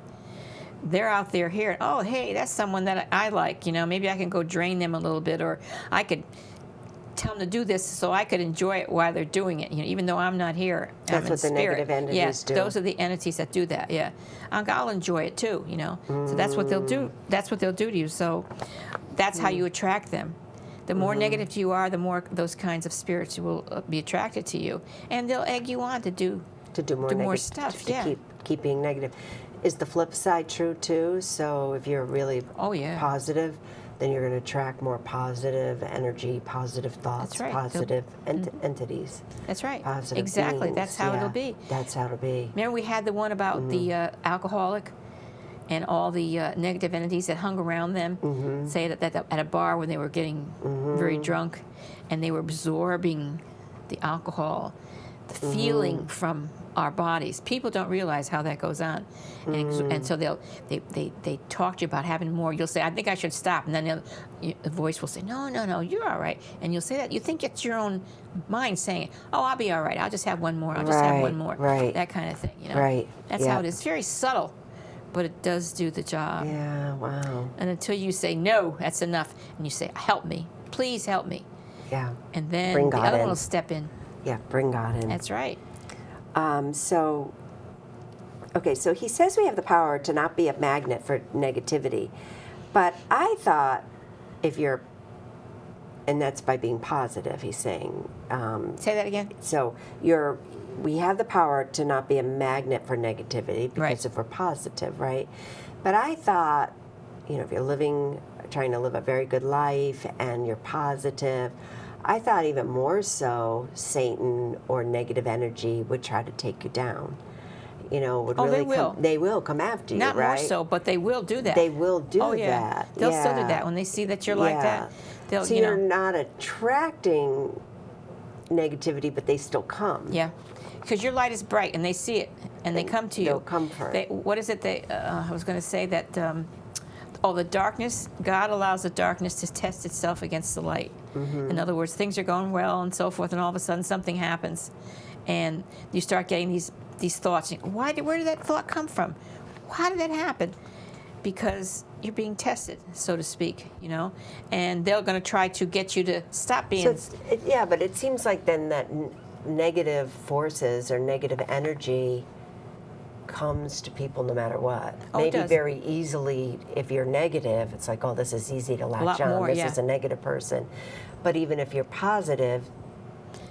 [SPEAKER 2] they're out there hearing, oh, hey, that's someone that I like. Maybe I can go drain them a little bit, or I could tell them to do this so I could enjoy it while they're doing it. Even though I'm not here,
[SPEAKER 3] That's
[SPEAKER 2] I'm in
[SPEAKER 3] what the
[SPEAKER 2] spirit.
[SPEAKER 3] negative entities
[SPEAKER 2] Yes,
[SPEAKER 3] do.
[SPEAKER 2] those are the entities that do that. Yeah, I'll enjoy it too. So that's what they'll do. That's what they'll do to you. So that's how you attract them. The more negative you are, the more those kinds of spirits will be attracted to you, and they'll egg you on to do
[SPEAKER 3] more
[SPEAKER 2] stuff.
[SPEAKER 3] to
[SPEAKER 2] Yeah.
[SPEAKER 3] keep being negative. Is the flip side true too? So if you're really
[SPEAKER 2] Oh, yeah.
[SPEAKER 3] positive, then you're going to attract more positive energy, positive thoughts,
[SPEAKER 2] That's right.
[SPEAKER 3] positive entities.
[SPEAKER 2] That's right.
[SPEAKER 3] Positive
[SPEAKER 2] Exactly.
[SPEAKER 3] beings.
[SPEAKER 2] That's how
[SPEAKER 3] Yeah,
[SPEAKER 2] it'll be.
[SPEAKER 3] That's how it'll be.
[SPEAKER 2] Remember we had the one about the alcoholic and all the negative entities that hung around them, say that at a bar when they were getting very drunk, and they were absorbing the alcohol, the feeling from our bodies. People don't realize how that goes on, and so they talk to you about having more. You'll say, "I think I should stop," and then the voice will say, "No, no, no, you're all right." And you'll say that you think it's your own mind saying, "Oh, I'll be all right. I'll just have one more. I'll just have one more."
[SPEAKER 3] Right.
[SPEAKER 2] That kind of thing. You know.
[SPEAKER 3] Right.
[SPEAKER 2] That's
[SPEAKER 3] Yeah.
[SPEAKER 2] how it is. It's very subtle, but it does do the job.
[SPEAKER 3] Yeah, wow.
[SPEAKER 2] And until you say, "No, that's enough," and you say, "Help me, please help me,"
[SPEAKER 3] Yeah.
[SPEAKER 2] and then
[SPEAKER 3] Bring
[SPEAKER 2] the
[SPEAKER 3] God
[SPEAKER 2] other
[SPEAKER 3] in.
[SPEAKER 2] one will step in.
[SPEAKER 3] Yeah, bring God in.
[SPEAKER 2] That's right.
[SPEAKER 3] So he says we have the power to not be a magnet for negativity. But I thought if you're, and that's by being positive, he's saying.
[SPEAKER 2] Say that again.
[SPEAKER 3] So we have the power to not be a magnet for negativity because
[SPEAKER 2] Right.
[SPEAKER 3] if we're positive, right? But I thought, if you're trying to live a very good life and you're positive, I thought even more so Satan or negative energy would try to take you down. Would
[SPEAKER 2] Oh,
[SPEAKER 3] really
[SPEAKER 2] they will.
[SPEAKER 3] They will come after you,
[SPEAKER 2] Not
[SPEAKER 3] right?
[SPEAKER 2] more so, but they will do that.
[SPEAKER 3] They will do
[SPEAKER 2] oh, yeah.
[SPEAKER 3] that.
[SPEAKER 2] They'll still do
[SPEAKER 3] Yeah.
[SPEAKER 2] that when they see that you're like that. They'll,
[SPEAKER 3] So you're not attracting negativity, but they still come.
[SPEAKER 2] Yeah, because your light is bright, and they see it, and they come to you.
[SPEAKER 3] They'll come for it.
[SPEAKER 2] What is it? I was going to say that. The darkness. God allows the darkness to test itself against the light. In other words, things are going well and so forth, and all of a sudden something happens, and you start getting these thoughts. Where did that thought come from? How did that happen? Because you're being tested, so to speak, and they're going to try to get you to stop being.
[SPEAKER 3] But it seems like then that negative forces or negative energy comes to people no matter what.
[SPEAKER 2] Oh, it
[SPEAKER 3] Maybe
[SPEAKER 2] does.
[SPEAKER 3] very easily, if you're negative, it's like, oh, this is easy to latch
[SPEAKER 2] lot
[SPEAKER 3] on.
[SPEAKER 2] more,
[SPEAKER 3] This
[SPEAKER 2] yeah.
[SPEAKER 3] is a negative person. But even if you're positive,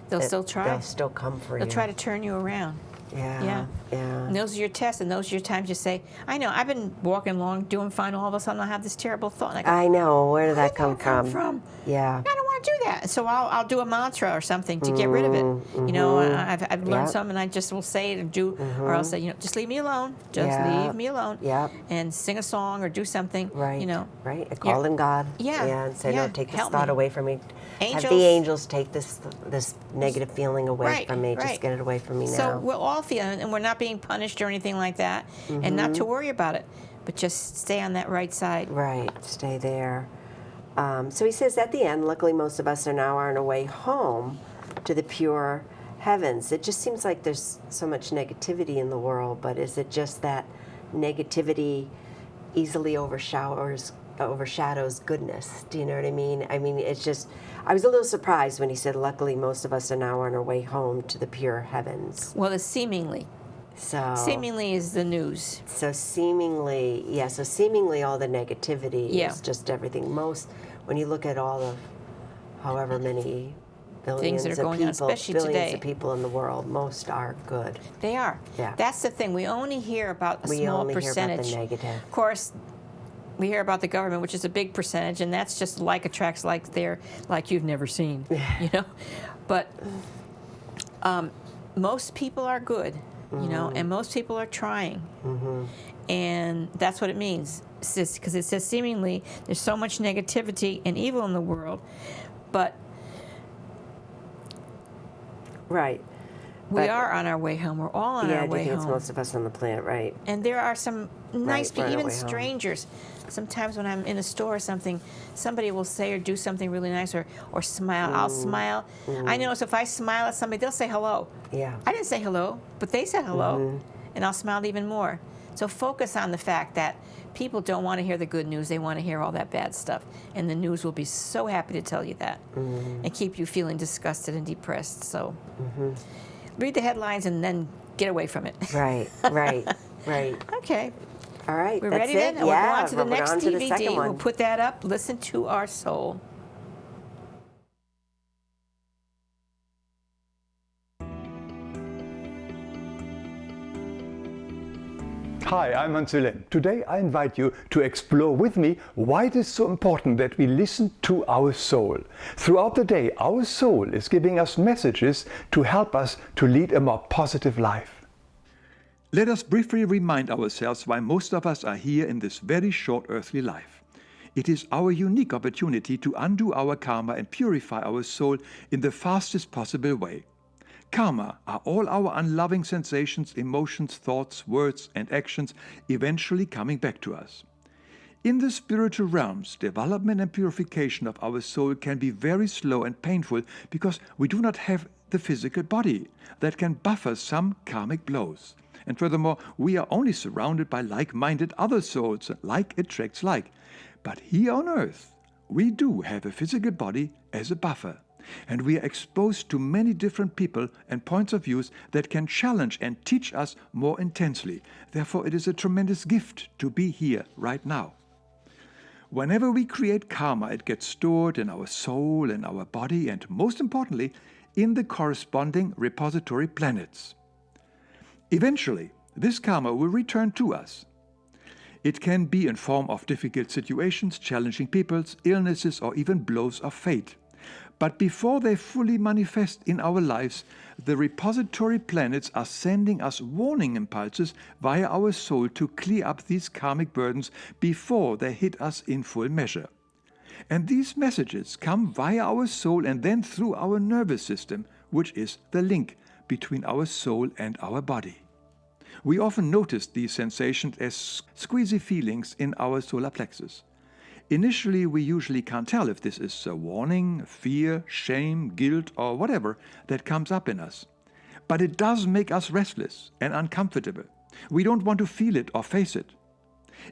[SPEAKER 2] They'll still try.
[SPEAKER 3] They'll still come for you.
[SPEAKER 2] They'll try to turn you around.
[SPEAKER 3] Yeah.
[SPEAKER 2] And those are your tests, and those are your times you say, I know, I've been walking along, doing fine, all of a sudden I have this terrible thought. And I go,
[SPEAKER 3] I know. Where did
[SPEAKER 2] where
[SPEAKER 3] that come from? Yeah.
[SPEAKER 2] I don't want to do that. So I'll do a mantra or something to get rid of it. I've learned some, and I just will say it and do, or I'll say, just leave me alone. Just leave me alone.
[SPEAKER 3] Yep.
[SPEAKER 2] And sing a song or do something.
[SPEAKER 3] Right. Right. I
[SPEAKER 2] Yeah.
[SPEAKER 3] call in God.
[SPEAKER 2] Yeah.
[SPEAKER 3] And say, no, take this
[SPEAKER 2] Help
[SPEAKER 3] thought
[SPEAKER 2] me.
[SPEAKER 3] away from me. Have
[SPEAKER 2] Angels.
[SPEAKER 3] the angels take this negative feeling away from me.
[SPEAKER 2] Right.
[SPEAKER 3] Just get it away from me now.
[SPEAKER 2] So we'll all feel, and we're not being punished or anything like that, and not to worry about it, but just stay on that right side.
[SPEAKER 3] Right, stay there. So he says at the end, luckily most of us are now on our way home to the pure heavens. It just seems like there's so much negativity in the world, but is it just that negativity easily overshadows goodness? Do you know what I mean? I mean, it's just, I was a little surprised when he said, luckily most of us are now on our way home to the pure heavens.
[SPEAKER 2] Well, it's seemingly.
[SPEAKER 3] So
[SPEAKER 2] Seemingly is the news.
[SPEAKER 3] So seemingly all the negativity is just everything. When you look at all of however many billions
[SPEAKER 2] Things that are going on, especially today.
[SPEAKER 3] of people in the world, most are good.
[SPEAKER 2] They are.
[SPEAKER 3] Yeah.
[SPEAKER 2] That's the thing. We only hear about a
[SPEAKER 3] We
[SPEAKER 2] small
[SPEAKER 3] only
[SPEAKER 2] percentage.
[SPEAKER 3] hear about the negative.
[SPEAKER 2] Of course, we hear about the government, which is a big percentage, and that's just like attracts like there, like you've never seen, But most people are good, and most people are trying, and that's what it means. Because it says seemingly there's so much negativity and evil in the world, but
[SPEAKER 3] Right.
[SPEAKER 2] we are on our way home. We're all on our
[SPEAKER 3] I
[SPEAKER 2] way
[SPEAKER 3] think it's
[SPEAKER 2] home.
[SPEAKER 3] most of us on the planet, right?
[SPEAKER 2] And there are some nice
[SPEAKER 3] we're
[SPEAKER 2] people,
[SPEAKER 3] on our
[SPEAKER 2] even
[SPEAKER 3] way home.
[SPEAKER 2] strangers. Sometimes when I'm in a store or something, somebody will say or do something really nice or smile. I'll smile. I notice if I smile at somebody, they'll say hello.
[SPEAKER 3] Yeah.
[SPEAKER 2] I didn't say hello, but they said hello, and I'll smile even more. So focus on the fact that people don't want to hear the good news. They want to hear all that bad stuff. And the news will be so happy to tell you that and keep you feeling disgusted and depressed. So read the headlines and then get away from it.
[SPEAKER 3] Right.
[SPEAKER 2] Okay.
[SPEAKER 3] All right.
[SPEAKER 2] We're
[SPEAKER 3] that's
[SPEAKER 2] ready
[SPEAKER 3] it.
[SPEAKER 2] then? We'll go
[SPEAKER 3] Yeah,
[SPEAKER 2] on to the
[SPEAKER 3] we're
[SPEAKER 2] next
[SPEAKER 3] on to the
[SPEAKER 2] DVD.
[SPEAKER 3] second one.
[SPEAKER 2] We'll put that up. Listen to our soul.
[SPEAKER 4] Hi, I'm Wilhelm. Today I invite you to explore with me why it is so important that we listen to our soul. Throughout the day, our soul is giving us messages to help us to lead a more positive life.
[SPEAKER 5] Let us briefly remind ourselves why most of us are here in this very short earthly life. It is our unique opportunity to undo our karma and purify our soul in the fastest possible way. Karma are all our unloving sensations, emotions, thoughts, words, and actions eventually coming back to us. In the spiritual realms, development and purification of our soul can be very slow and painful because we do not have the physical body that can buffer some karmic blows. And furthermore, we are only surrounded by like-minded other souls, like attracts like. But here on earth, we do have a physical body as a buffer. And we are exposed to many different people and points of views that can challenge and teach us more intensely. Therefore, it is a tremendous gift to be here right now. Whenever we create karma, it gets stored in our soul and our body, and most importantly, in the corresponding repository planets. Eventually, this karma will return to us. It can be in form of difficult situations, challenging peoples, illnesses, or even blows of fate. But before they fully manifest in our lives, the repository planets are sending us warning impulses via our soul to clear up these karmic burdens before they hit us in full measure. And these messages come via our soul and then through our nervous system, which is the link between our soul and our body. We often notice these sensations as squeezy feelings in our solar plexus. Initially, we usually can't tell if this is a warning, fear, shame, guilt, or whatever that comes up in us. But it does make us restless and uncomfortable. We don't want to feel it or face it.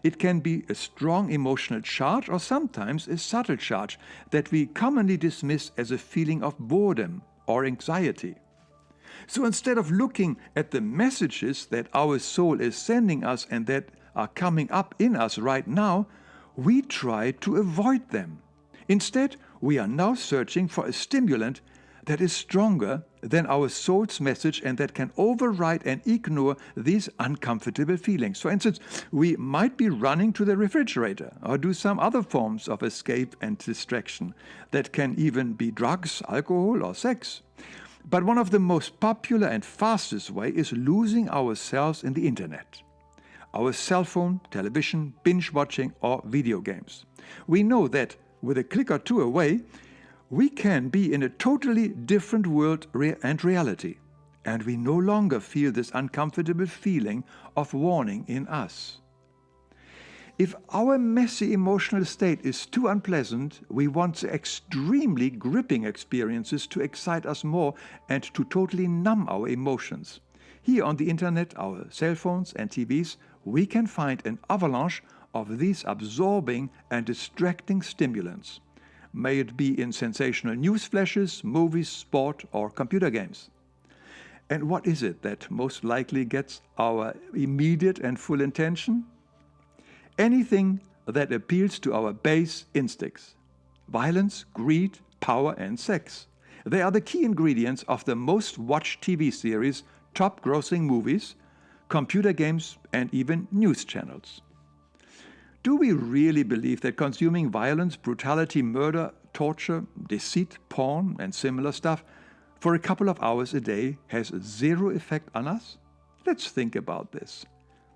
[SPEAKER 5] It can be a strong emotional charge or sometimes a subtle charge that we commonly dismiss as a feeling of boredom or anxiety. So instead of looking at the messages that our soul is sending us and that are coming up in us right now, we try to avoid them. Instead, we are now searching for a stimulant that is stronger than our soul's message and that can override and ignore these uncomfortable feelings. For instance, we might be running to the refrigerator or do some other forms of escape and distraction. That can even be drugs, alcohol, or sex. But one of the most popular and fastest way is losing ourselves in the internet. Our cell phone, television, binge watching, or video games. We know that with a click or two away, we can be in a totally different world and reality, and we no longer feel this uncomfortable feeling of warning in us. If our messy emotional state is too unpleasant, we want the extremely gripping experiences to excite us more and to totally numb our emotions. Here on the internet, our cell phones and TVs, we can find an avalanche of these absorbing and distracting stimulants. May it be in sensational news flashes, movies, sport, or computer games. And what is it that most likely gets our immediate and full attention? Anything that appeals to our base instincts. Violence, greed, power, and sex. They are the key ingredients of the most watched TV series, top-grossing movies, computer games, and even news channels. Do we really believe that consuming violence, brutality, murder, torture, deceit, porn, and similar stuff for a couple of hours a day has zero effect on us? Let's think about this.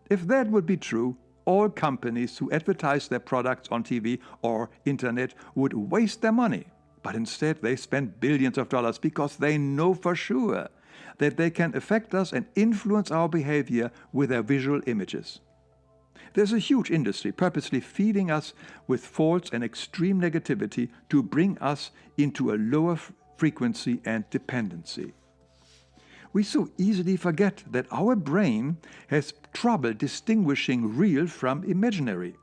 [SPEAKER 5] If that would be true, all companies who advertise their products on TV or internet would waste their money. But instead they spend billions of dollars because they know for sure that they can affect us and influence our behavior with their visual images. There's a huge industry purposely feeding us with false and extreme negativity to bring us into a lower frequency and dependency. We so easily forget that our brain has trouble distinguishing real from imaginary.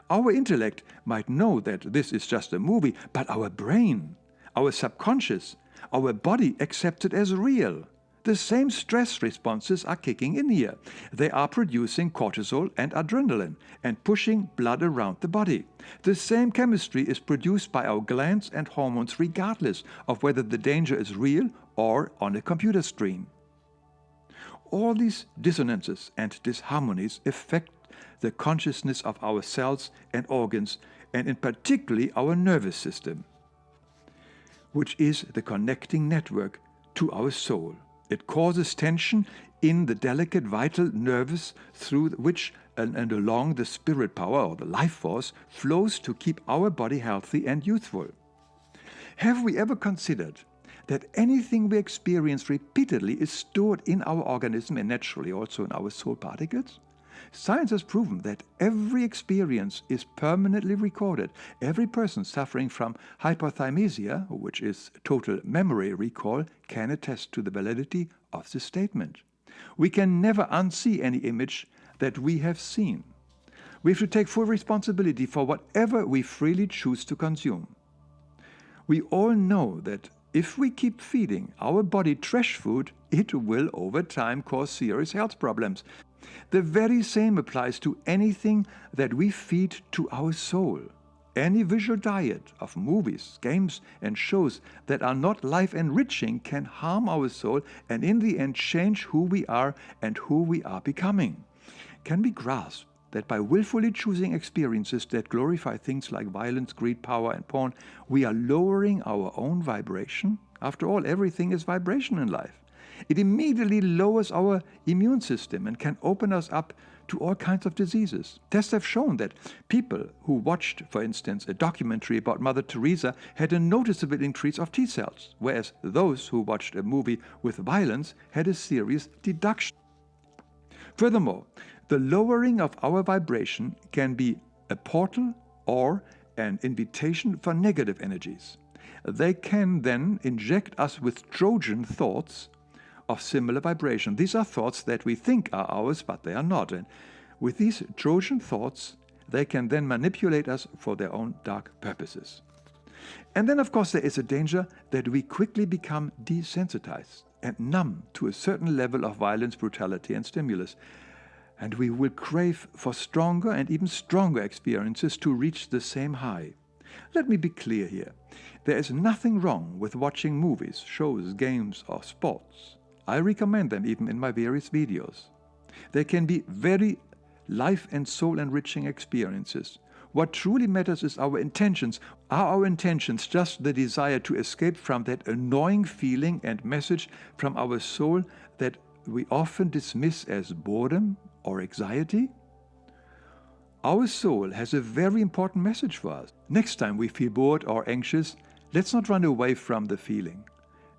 [SPEAKER 5] Our intellect might know that this is just a movie, but our brain, our subconscious, our body accepts it as real. The same stress responses are kicking in here. They are producing cortisol and adrenaline and pushing blood around the body. The same chemistry is produced by our glands and hormones regardless of whether the danger is real or on a computer screen. All these dissonances and disharmonies affect the consciousness of our cells and organs, and in particular our nervous system, which is the connecting network to our soul. It causes tension in the delicate vital nerves through which and along the spirit power or the life force flows to keep our body healthy and youthful. Have we ever considered that anything we experience repeatedly is stored in our organism and naturally also in our soul particles? Science has proven that every experience is permanently recorded. Every person suffering from hypothymesia, which is total memory recall, can attest to the validity of this statement. We can never unsee any image that we have seen. We have to take full responsibility for whatever we freely choose to consume. We all know that if we keep feeding our body trash food, it will over time cause serious health problems. The very same applies to anything that we feed to our soul. Any visual diet of movies, games, and shows that are not life-enriching can harm our soul and in the end change who we are and who we are becoming. Can we grasp that by willfully choosing experiences that glorify things like violence, greed, power, and porn, we are lowering our own vibration? After all, everything is vibration in life. It immediately lowers our immune system and can open us up to all kinds of diseases. Tests have shown that people who watched, for instance, a documentary about Mother Teresa had a noticeable increase of T cells, whereas those who watched a movie with violence had a serious deduction. Furthermore, the lowering of our vibration can be a portal or an invitation for negative energies. They can then inject us with Trojan thoughts of similar vibration. These are thoughts that we think are ours, but they are not. And with these Trojan thoughts, they can then manipulate us for their own dark purposes. And then, of course, there is a danger that we quickly become desensitized and numb to a certain level of violence, brutality, and stimulus. And we will crave for stronger and even stronger experiences to reach the same high. Let me be clear here. There is nothing wrong with watching movies, shows, games, or sports. I recommend them even in my various videos. They can be very life and soul enriching experiences. What truly matters is our intentions. Are our intentions just the desire to escape from that annoying feeling and message from our soul that we often dismiss as boredom or anxiety? Our soul has a very important message for us. Next time we feel bored or anxious, let's not run away from the feeling.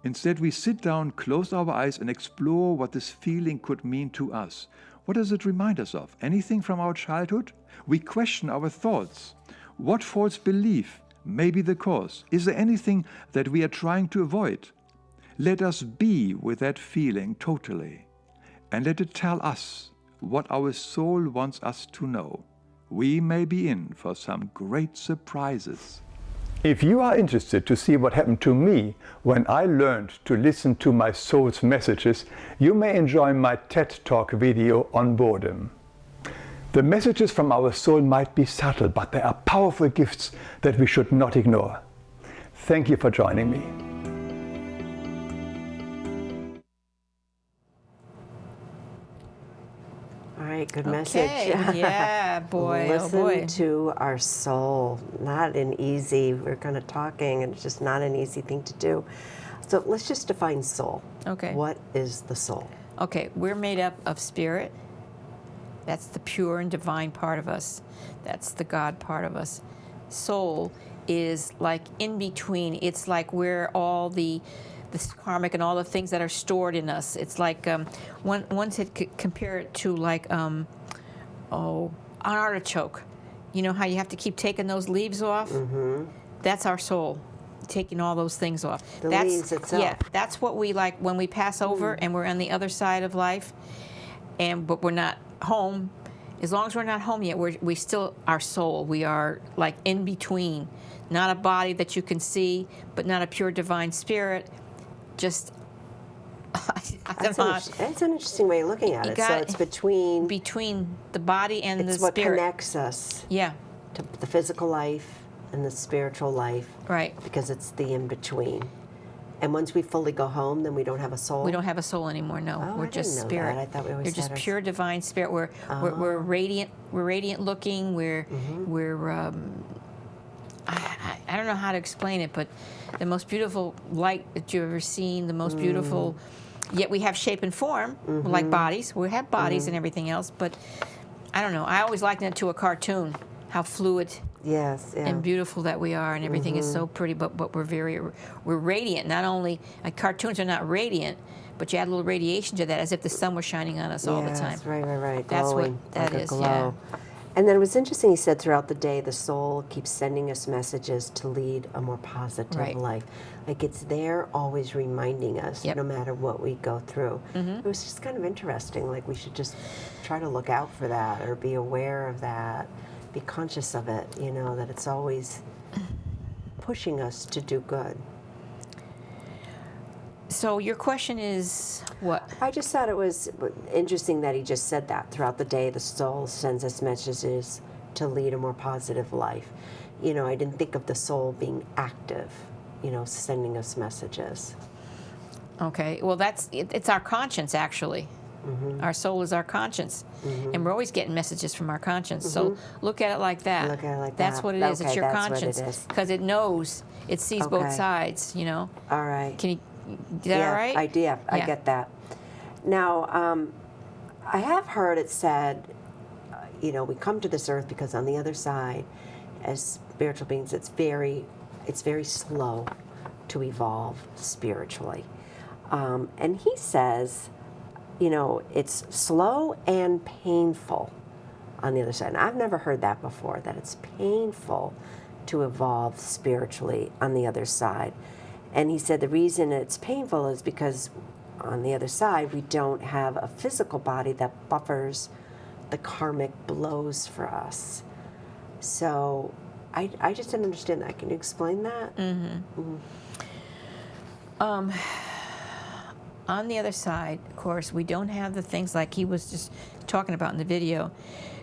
[SPEAKER 5] Instead, we sit down, close our eyes, and explore what this feeling could mean to us. What does it remind us of? Anything from our childhood? We question our thoughts. What false belief may be the cause? Is there anything that we are trying to avoid? Let us be with that feeling totally, and let it tell us what our soul wants us to know. We may be in for some great surprises.
[SPEAKER 4] If you are interested to see what happened to me when I learned to listen to my soul's messages, you may enjoy my TED Talk video on boredom. The messages from our soul might be subtle, but they are powerful gifts that we should not ignore. Thank you for joining me.
[SPEAKER 3] Good message.
[SPEAKER 2] Yeah, boy,
[SPEAKER 3] Listen
[SPEAKER 2] oh boy.
[SPEAKER 3] to our soul. Not an easy, we're kind of talking, and it's just not an easy thing to do. So let's just define soul.
[SPEAKER 2] Okay.
[SPEAKER 3] What is the soul?
[SPEAKER 2] Okay, we're made up of spirit. That's the pure and divine part of us. That's the God part of us. Soul is like in between. It's like where all this karmic and all the things that are stored in us. It's like one could compare it to like an artichoke. You know how you have to keep taking those leaves off? Mm-hmm. That's our soul, taking all those things off.
[SPEAKER 3] That's leaves itself.
[SPEAKER 2] Yeah, that's what we like when we pass over and we're on the other side of life, but we're not home. As long as we're not home yet, we still our soul. We are like in between, not a body that you can see, but not a pure divine spirit. Just,
[SPEAKER 3] That's an interesting way of looking at it. So it's between
[SPEAKER 2] the body and the spirit.
[SPEAKER 3] It's what connects us.
[SPEAKER 2] Yeah.
[SPEAKER 3] To the physical life and the spiritual life.
[SPEAKER 2] Right.
[SPEAKER 3] Because it's the in between. And once we fully go home, then we don't have a soul?
[SPEAKER 2] We don't have a soul anymore. No,
[SPEAKER 3] Oh,
[SPEAKER 2] we're
[SPEAKER 3] I
[SPEAKER 2] just
[SPEAKER 3] didn't know
[SPEAKER 2] spirit.
[SPEAKER 3] that. I thought we always
[SPEAKER 2] You're just
[SPEAKER 3] had our
[SPEAKER 2] pure divine spirit. We're radiant. We're radiant looking. We're I don't know how to explain it, but the most beautiful light that you've ever seen. The most beautiful. Yet we have shape and form, like bodies. We have bodies and everything else, but I don't know. I always liken it to a cartoon. How fluid.
[SPEAKER 3] Yes, yeah.
[SPEAKER 2] And beautiful that we are, and everything is so pretty, but we're radiant. Not only, like cartoons are not radiant, but you add a little radiation to that, as if the sun was shining on us all the time.
[SPEAKER 3] Yes, right.
[SPEAKER 2] That's
[SPEAKER 3] Glowing,
[SPEAKER 2] what that
[SPEAKER 3] like a
[SPEAKER 2] is,
[SPEAKER 3] glow.
[SPEAKER 2] yeah.
[SPEAKER 3] And then it was interesting, he said throughout the day, the soul keeps sending us messages to lead a more positive
[SPEAKER 2] Right.
[SPEAKER 3] life. Like it's there always reminding us,
[SPEAKER 2] Yep.
[SPEAKER 3] no matter what we go through. It was just kind of interesting, like we should just try to look out for that or be aware of that, be conscious of it, you know, that it's always pushing us to do good.
[SPEAKER 2] So your question is what?
[SPEAKER 3] I just thought it was interesting that he just said that throughout the day the soul sends us messages to lead a more positive life. You know, I didn't think of the soul being active, you know, sending us messages.
[SPEAKER 2] Okay, well it's our conscience actually. Our soul is our conscience, and we're always getting messages from our conscience. So look at it like that.
[SPEAKER 3] Look at it like
[SPEAKER 2] that's
[SPEAKER 3] that.
[SPEAKER 2] what it is.
[SPEAKER 3] Okay,
[SPEAKER 2] It's your
[SPEAKER 3] that's what it
[SPEAKER 2] conscience
[SPEAKER 3] is.
[SPEAKER 2] because it knows, it sees both
[SPEAKER 3] Okay.
[SPEAKER 2] sides. You know.
[SPEAKER 3] All right.
[SPEAKER 2] Can you? Is that
[SPEAKER 3] yeah,
[SPEAKER 2] all right?
[SPEAKER 3] I get that. Now, I have heard it said, you know, we come to this earth because on the other side, as spiritual beings, it's very slow to evolve spiritually. And he says, you know, it's slow and painful on the other side. And I've never heard that before, that it's painful to evolve spiritually on the other side. And he said the reason it's painful is because on the other side, we don't have a physical body that buffers the karmic blows for us. So I just didn't understand that. Can you explain that?
[SPEAKER 2] On the other side, of course, we don't have the things like he was just talking about in the video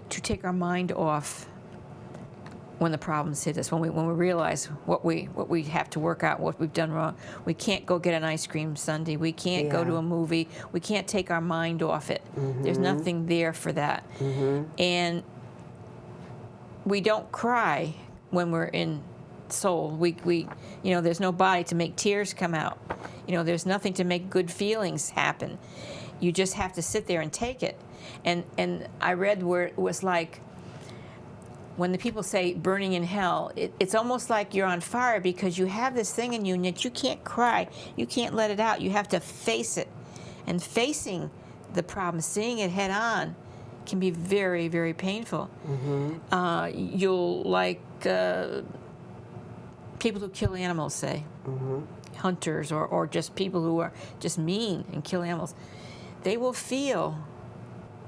[SPEAKER 2] to take our mind off when the problems hit us, when we realize what we have to work out, what we've done wrong. We can't go get an ice cream sundae. We can't go to a movie. We can't take our mind off it. There's nothing there for that. And we don't cry when we're in soul. We you know, there's no body to make tears come out. You know, there's nothing to make good feelings happen. You just have to sit there and take it. And I read where it was like, when the people say burning in hell, it's almost like you're on fire because you have this thing in you and yet you can't cry. You can't let it out. You have to face it. And facing the problem, seeing it head on, can be very, very painful. You'll like people who kill animals, say, hunters or just people who are just mean and kill animals. They will feel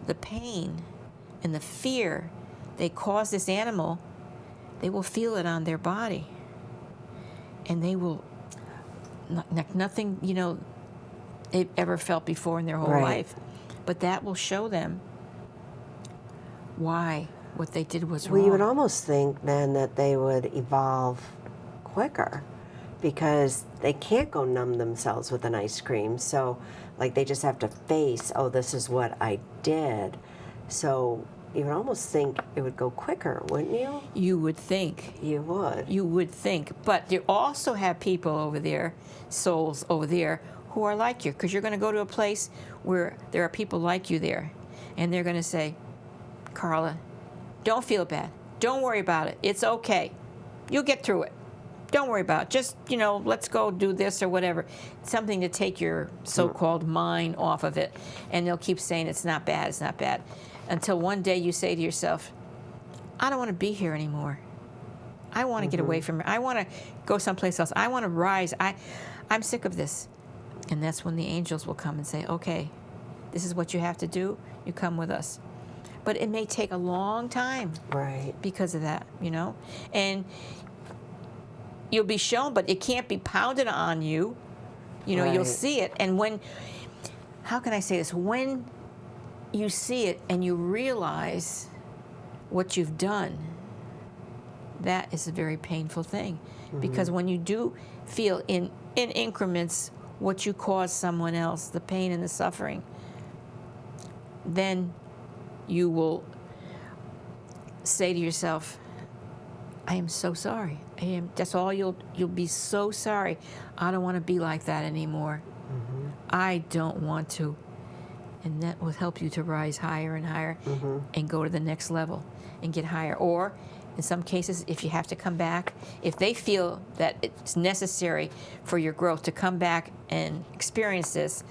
[SPEAKER 2] the pain and the fear they cause this animal. They will feel it on their body, and they will nothing, you know, they've ever felt before in their whole life. But that will show them why what they did was wrong.
[SPEAKER 3] Well, you would almost think then that they would evolve quicker because they can't go numb themselves with an ice cream. So, like, they just have to face, oh, this is what I did. So you would almost think it would go quicker, wouldn't you?
[SPEAKER 2] You would think.
[SPEAKER 3] You would.
[SPEAKER 2] You would think. But you also have people over there, souls over there, who are like you. Because you're going to go to a place where there are people like you there. And they're going to say, Carla, don't feel bad. Don't worry about it. It's okay. You'll get through it. Don't worry about it. Just, you know, let's go do this or whatever. Something to take your so-called mind off of it. And they'll keep saying it's not bad, it's not bad. Until one day you say to yourself, I don't want to be here anymore. I want to get away from it. I want to go someplace else. I want to rise. I'm sick of this. And that's when the angels will come and say, okay, this is what you have to do. You come with us. But it may take a long time.
[SPEAKER 3] Right.
[SPEAKER 2] Because of that, you know. And you'll be shown, but it can't be pounded on you. You know, you'll see it. And when, how can I say this? When you see it and you realize what you've done, that is a very painful thing. Because when you do feel in increments what you cause someone else, the pain and the suffering, then you will say to yourself, I am so sorry. That's all you'll be so sorry. I don't want to be like that anymore. I don't want to. And that will help you to rise higher and higher and go to the next level and get higher. Or in some cases, if you have to come back, if they feel that it's necessary for your growth to come back and experience this,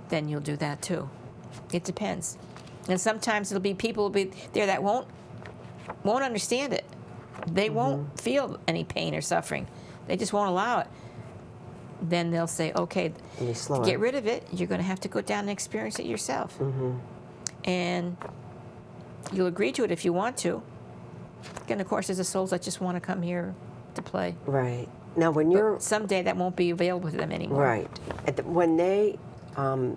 [SPEAKER 2] then you'll do that too. It depends. And sometimes it'll be people will be there that won't understand it. They won't feel any pain or suffering. They just won't allow it. Then they'll say, okay, to get rid of it, you're going to have to go down and experience it yourself. And you'll agree to it if you want to. And of course, there's the souls that just want to come here to play.
[SPEAKER 3] Right. Now, when
[SPEAKER 2] But
[SPEAKER 3] you're...
[SPEAKER 2] someday that won't be available to them anymore.
[SPEAKER 3] Right. When they... when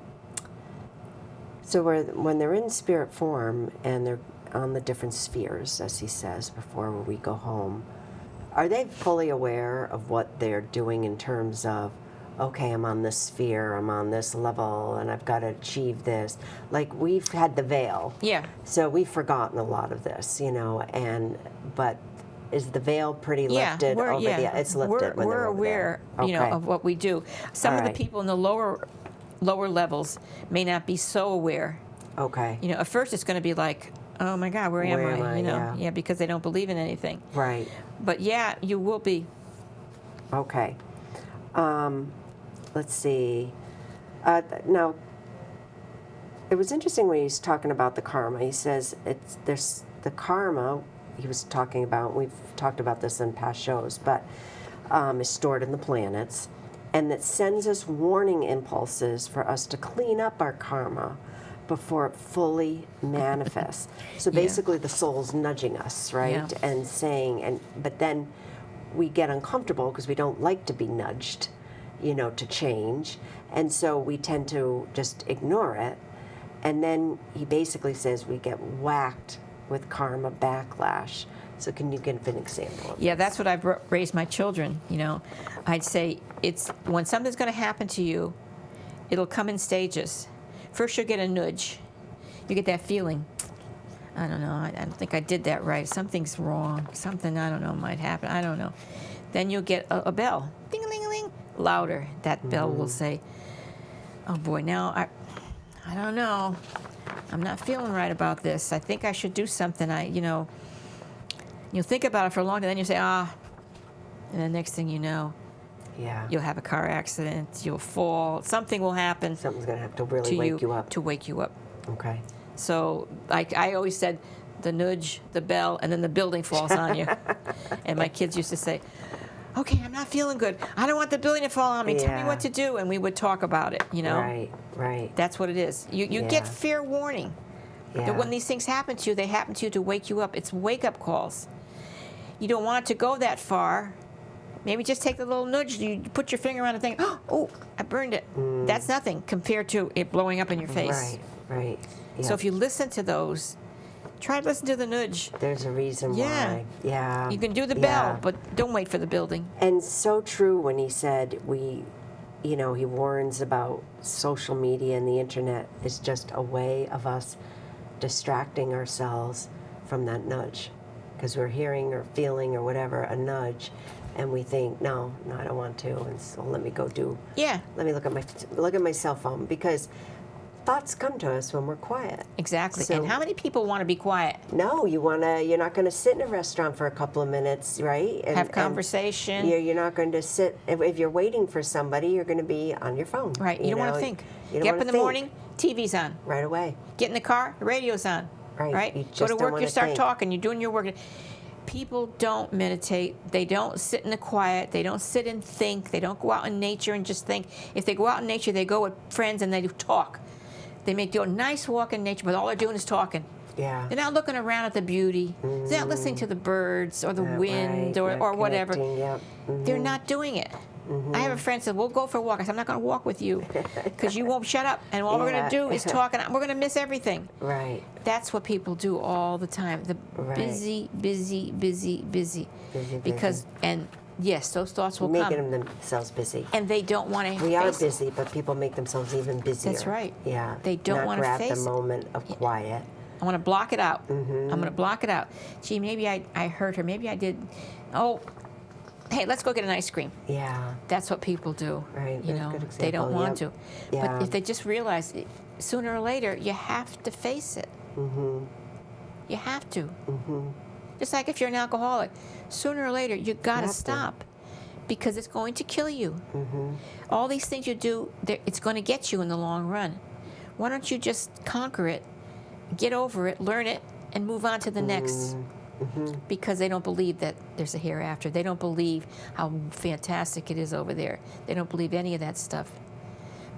[SPEAKER 3] they're in spirit form and they're on the different spheres, as he says, before we go home, are they fully aware of what they're doing in terms of, okay, I'm on this sphere, I'm on this level, and I've got to achieve this? Like, we've had the veil.
[SPEAKER 2] Yeah.
[SPEAKER 3] So we've forgotten a lot of this, but is the veil pretty lifted over the... It's lifted when
[SPEAKER 2] we're
[SPEAKER 3] they're over
[SPEAKER 2] aware,
[SPEAKER 3] there.
[SPEAKER 2] of what we do. Some
[SPEAKER 3] All
[SPEAKER 2] of the
[SPEAKER 3] right.
[SPEAKER 2] people in the lower levels may not be so aware.
[SPEAKER 3] Okay.
[SPEAKER 2] At first it's going to be like, oh my God, where am I?
[SPEAKER 3] Yeah.
[SPEAKER 2] Because they don't believe in anything.
[SPEAKER 3] Right.
[SPEAKER 2] But yeah, you will be.
[SPEAKER 3] Okay. Let's see. Now, it was interesting when he's talking about the karma. He says there's the karma he was talking about. We've talked about this in past shows, but is stored in the planets, and that sends us warning impulses for us to clean up our karma before it fully manifests. So basically, the soul's nudging us, right, and saying, but then we get uncomfortable because we don't like to be nudged, to change, and so we tend to just ignore it. And then he basically says we get whacked with karma backlash. So can you give an example?
[SPEAKER 2] Yeah, that's what I've raised my children. I'd say it's when something's going to happen to you, it'll come in stages. First, you'll get a nudge. You get that feeling. I don't know. I don't think I did that right. Something's wrong. Something, I don't know, might happen. I don't know. Then you'll get a bell. Ding-a-ling-a-ling. Louder. That bell will say, oh, boy, now I don't know. I'm not feeling right about this. I think I should do something. You'll think about it for a long time. Then you say, and the next thing you know, you'll have a car accident, you'll fall, something will happen.
[SPEAKER 3] Something's going to have to really wake you up.
[SPEAKER 2] To wake you up.
[SPEAKER 3] Okay.
[SPEAKER 2] So I always said the nudge, the bell, and then the building falls on you. And my kids used to say, okay, I'm not feeling good. I don't want the building to fall on me. Tell me what to do. And we would talk about it,
[SPEAKER 3] Right.
[SPEAKER 2] That's what it is. You get fair warning. That when these things happen to you, they happen to you to wake you up. It's wake-up calls. You don't want it to go that far. Maybe just take the little nudge. You put your finger on the thing. Oh, I burned it. That's nothing compared to it blowing up in your face.
[SPEAKER 3] Right.
[SPEAKER 2] So if you listen to those, try to listen to the nudge.
[SPEAKER 3] There's a reason why. Yeah.
[SPEAKER 2] You can do the bell, but don't wait for the building.
[SPEAKER 3] And so true when he said he warns about social media and the internet is just a way of us distracting ourselves from that nudge. Because we're hearing or feeling or whatever, a nudge, and we think, no, I don't want to, and so let me go do.
[SPEAKER 2] Yeah.
[SPEAKER 3] Let me look at my cell phone, because thoughts come to us when we're quiet.
[SPEAKER 2] Exactly.
[SPEAKER 3] So,
[SPEAKER 2] and how many people want to be quiet?
[SPEAKER 3] No, you're not going to sit in a restaurant for a couple of minutes, right? And
[SPEAKER 2] have conversation.
[SPEAKER 3] And you're not going to sit, if you're waiting for somebody, you're going to be on your phone.
[SPEAKER 2] Right. You don't want to think. Get up in the morning, TV's on.
[SPEAKER 3] Right away.
[SPEAKER 2] Get in the car, the radio's on.
[SPEAKER 3] Right. You
[SPEAKER 2] Go to
[SPEAKER 3] just
[SPEAKER 2] work, you start
[SPEAKER 3] think.
[SPEAKER 2] talking, you're doing your work. People don't meditate. They don't sit in the quiet. They don't sit and think. They don't go out in nature and just think. If they go out in nature, they go with friends and they talk. They may do a nice walk in nature, but all they're doing is talking.
[SPEAKER 3] Yeah.
[SPEAKER 2] They're not looking around at the beauty. They're not listening to the birds or the wind or whatever. They're not doing it. I have a friend said, we'll go for a walk. I said, I'm not going to walk with you because you won't shut up. And all we're going to do is talk, and we're going to miss everything.
[SPEAKER 3] Right.
[SPEAKER 2] That's what people do all the time. The busy. Because, and Yes, those thoughts will
[SPEAKER 3] Making
[SPEAKER 2] come.
[SPEAKER 3] themselves busy.
[SPEAKER 2] And they don't want to
[SPEAKER 3] We are
[SPEAKER 2] face it.
[SPEAKER 3] busy, but people make themselves even busier.
[SPEAKER 2] That's right.
[SPEAKER 3] Yeah.
[SPEAKER 2] They don't
[SPEAKER 3] Not
[SPEAKER 2] want to
[SPEAKER 3] grab
[SPEAKER 2] face
[SPEAKER 3] the
[SPEAKER 2] it.
[SPEAKER 3] moment of quiet.
[SPEAKER 2] I want to block it out.
[SPEAKER 3] Mm-hmm.
[SPEAKER 2] I'm going to block it out. Gee, maybe I hurt her. Maybe I did. Oh, hey, let's go get an ice cream.
[SPEAKER 3] Yeah.
[SPEAKER 2] That's what people do.
[SPEAKER 3] Right.
[SPEAKER 2] You
[SPEAKER 3] That's a
[SPEAKER 2] know,
[SPEAKER 3] good example.
[SPEAKER 2] they don't want
[SPEAKER 3] Yep.
[SPEAKER 2] to.
[SPEAKER 3] Yeah.
[SPEAKER 2] But if they just realize sooner or later, you have to face it.
[SPEAKER 3] Mm-hmm.
[SPEAKER 2] You have to.
[SPEAKER 3] Mm-hmm.
[SPEAKER 2] Just like if you're an alcoholic, sooner or later, you got to
[SPEAKER 3] have to.
[SPEAKER 2] stop because it's going to kill you.
[SPEAKER 3] Mm-hmm.
[SPEAKER 2] All these things you do, it's going to get you in the long run. Why don't you just conquer it, get over it, learn it, and move on to the next?
[SPEAKER 3] Mm-hmm.
[SPEAKER 2] Because they don't believe that there's a hereafter. They don't believe how fantastic it is over there. They don't believe any of that stuff.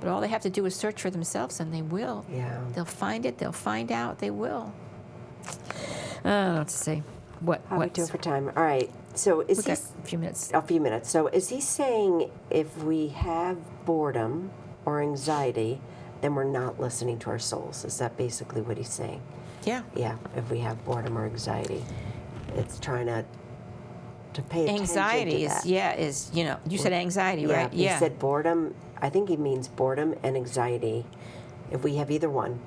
[SPEAKER 2] But all they have to do is search for themselves, and they will.
[SPEAKER 3] Yeah.
[SPEAKER 2] They'll find it. They'll find out. They will. I don't know what to say. What?
[SPEAKER 3] How are we doing for time? All right. So is
[SPEAKER 2] We
[SPEAKER 3] he
[SPEAKER 2] got a few minutes.
[SPEAKER 3] a few minutes? So is he saying if we have boredom or anxiety, then we're not listening to our souls? Is that basically what he's saying?
[SPEAKER 2] Yeah.
[SPEAKER 3] Yeah. If we have boredom or anxiety, it's trying to pay attention
[SPEAKER 2] Anxiety
[SPEAKER 3] to
[SPEAKER 2] is
[SPEAKER 3] that.
[SPEAKER 2] you know, you said anxiety,
[SPEAKER 3] Yeah.
[SPEAKER 2] right?
[SPEAKER 3] He said boredom. I think he means boredom and anxiety. If we have either one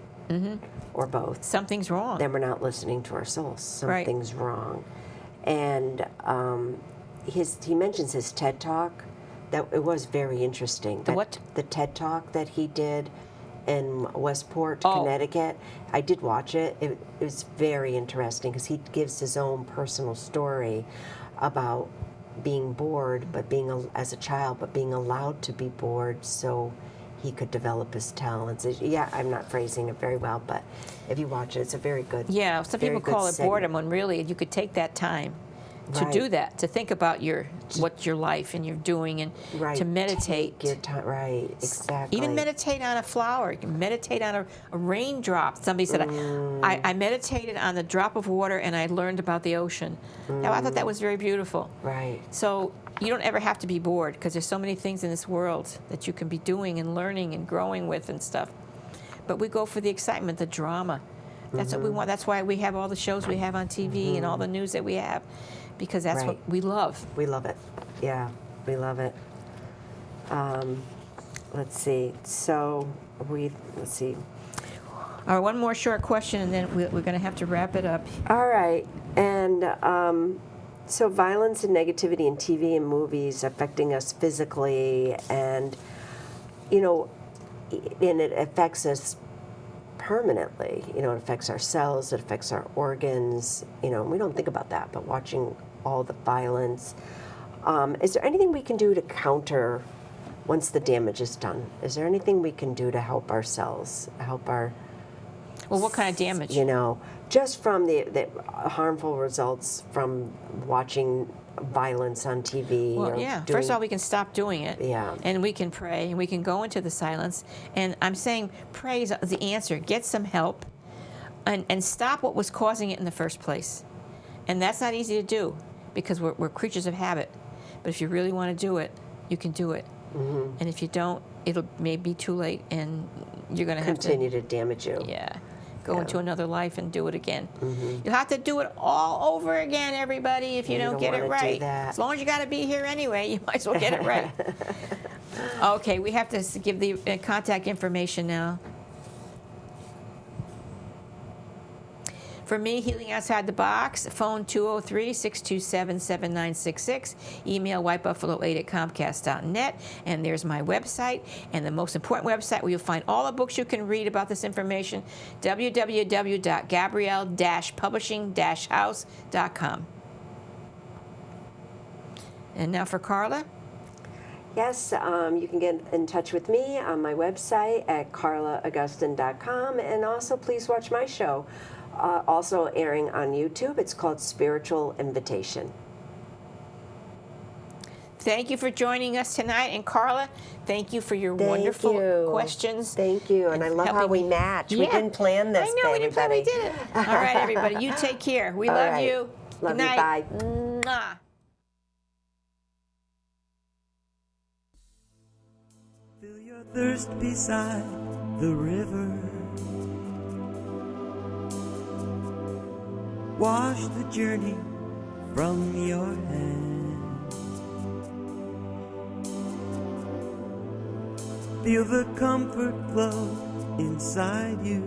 [SPEAKER 3] or both,
[SPEAKER 2] Something's wrong.
[SPEAKER 3] then we're not listening to our souls.
[SPEAKER 2] Right.
[SPEAKER 3] Something's wrong. And he mentions his TED Talk. That it was very interesting.
[SPEAKER 2] The what?
[SPEAKER 3] The TED Talk that he did in Westport,
[SPEAKER 2] Oh.
[SPEAKER 3] Connecticut. I did watch it. It was very interesting because he gives his own personal story about being bored, but as a child, but being allowed to be bored so he could develop his talents. Yeah, I'm not phrasing it very well, but if you watch it, it's a very good.
[SPEAKER 2] Yeah, some
[SPEAKER 3] very
[SPEAKER 2] people call
[SPEAKER 3] good
[SPEAKER 2] it
[SPEAKER 3] segment.
[SPEAKER 2] boredom when really you could take that time to
[SPEAKER 3] Right.
[SPEAKER 2] do that, to think about what your life and you're doing, and
[SPEAKER 3] Right.
[SPEAKER 2] to meditate.
[SPEAKER 3] Take your time. Right. Exactly.
[SPEAKER 2] Even meditate on a flower. You can meditate on a raindrop. Somebody said, I meditated on the drop of water and I learned about the ocean. Now, I thought that was very beautiful.
[SPEAKER 3] Right.
[SPEAKER 2] So you don't ever have to be bored because there's so many things in this world that you can be doing and learning and growing with and stuff. But we go for the excitement, the drama. That's what we want. That's why we have all the shows we have on TV and all the news that we have, because that's what
[SPEAKER 3] Right.
[SPEAKER 2] we love.
[SPEAKER 3] We love it. Yeah, we love it. Let's see. So let's see.
[SPEAKER 2] All right, one more short question, and then we're going to have to wrap it up.
[SPEAKER 3] All right. And so violence and negativity in TV and movies affecting us physically, and, and it affects us permanently. It affects our cells, it affects our organs, and we don't think about that, but watching all the violence. Is there anything we can do to counter once the damage is done? Is there anything we can do to help ourselves, help our...
[SPEAKER 2] Well, what kind of damage?
[SPEAKER 3] Just from the harmful results from watching violence on TV.
[SPEAKER 2] Well,
[SPEAKER 3] or
[SPEAKER 2] yeah.
[SPEAKER 3] doing-
[SPEAKER 2] First of all, we can stop doing it.
[SPEAKER 3] Yeah.
[SPEAKER 2] And we can pray, and we can go into the silence. And I'm saying pray is the answer. Get some help, and stop what was causing it in the first place. And that's not easy to do because we're creatures of habit. But if you really want to do it, you can do it.
[SPEAKER 3] Mm-hmm.
[SPEAKER 2] And if you don't, it'll may be too late, and you're going to have to
[SPEAKER 3] continue to damage you.
[SPEAKER 2] Yeah. Go into another life and do it again.
[SPEAKER 3] Mm-hmm.
[SPEAKER 2] You'll have to do it all over again, everybody, if you
[SPEAKER 3] You
[SPEAKER 2] don't get it
[SPEAKER 3] wanna do
[SPEAKER 2] right.
[SPEAKER 3] that.
[SPEAKER 2] As long as you got to be here anyway, you might as well get it right. Okay, we have to give the contact information now. For me, Healing Outside the Box, phone 203-627-7966, email whitebuffalo8@comcast.net, and there's my website, and the most important website where you'll find all the books you can read about this information, www.gabrielle-publishing-house.com. And now for Carla.
[SPEAKER 3] Yes, you can get in touch with me on my website at carlaaugustin.com, and also please watch my show, also airing on YouTube. It's called Spiritual Invitation.
[SPEAKER 2] Thank you for joining us tonight. And Carla, thank you for your wonderful questions.
[SPEAKER 3] Thank you. And I love how we match. We didn't plan this.
[SPEAKER 2] I know, we didn't plan, we
[SPEAKER 3] everybody.
[SPEAKER 2] did it. All right, everybody, you take care. We
[SPEAKER 3] All
[SPEAKER 2] love
[SPEAKER 3] right.
[SPEAKER 2] you.
[SPEAKER 3] Love
[SPEAKER 2] Good
[SPEAKER 3] you.
[SPEAKER 2] night.
[SPEAKER 3] Bye.
[SPEAKER 2] Mwah.
[SPEAKER 1] Feel your thirst beside the river. Wash the journey from your hands. Feel the comfort flow inside you.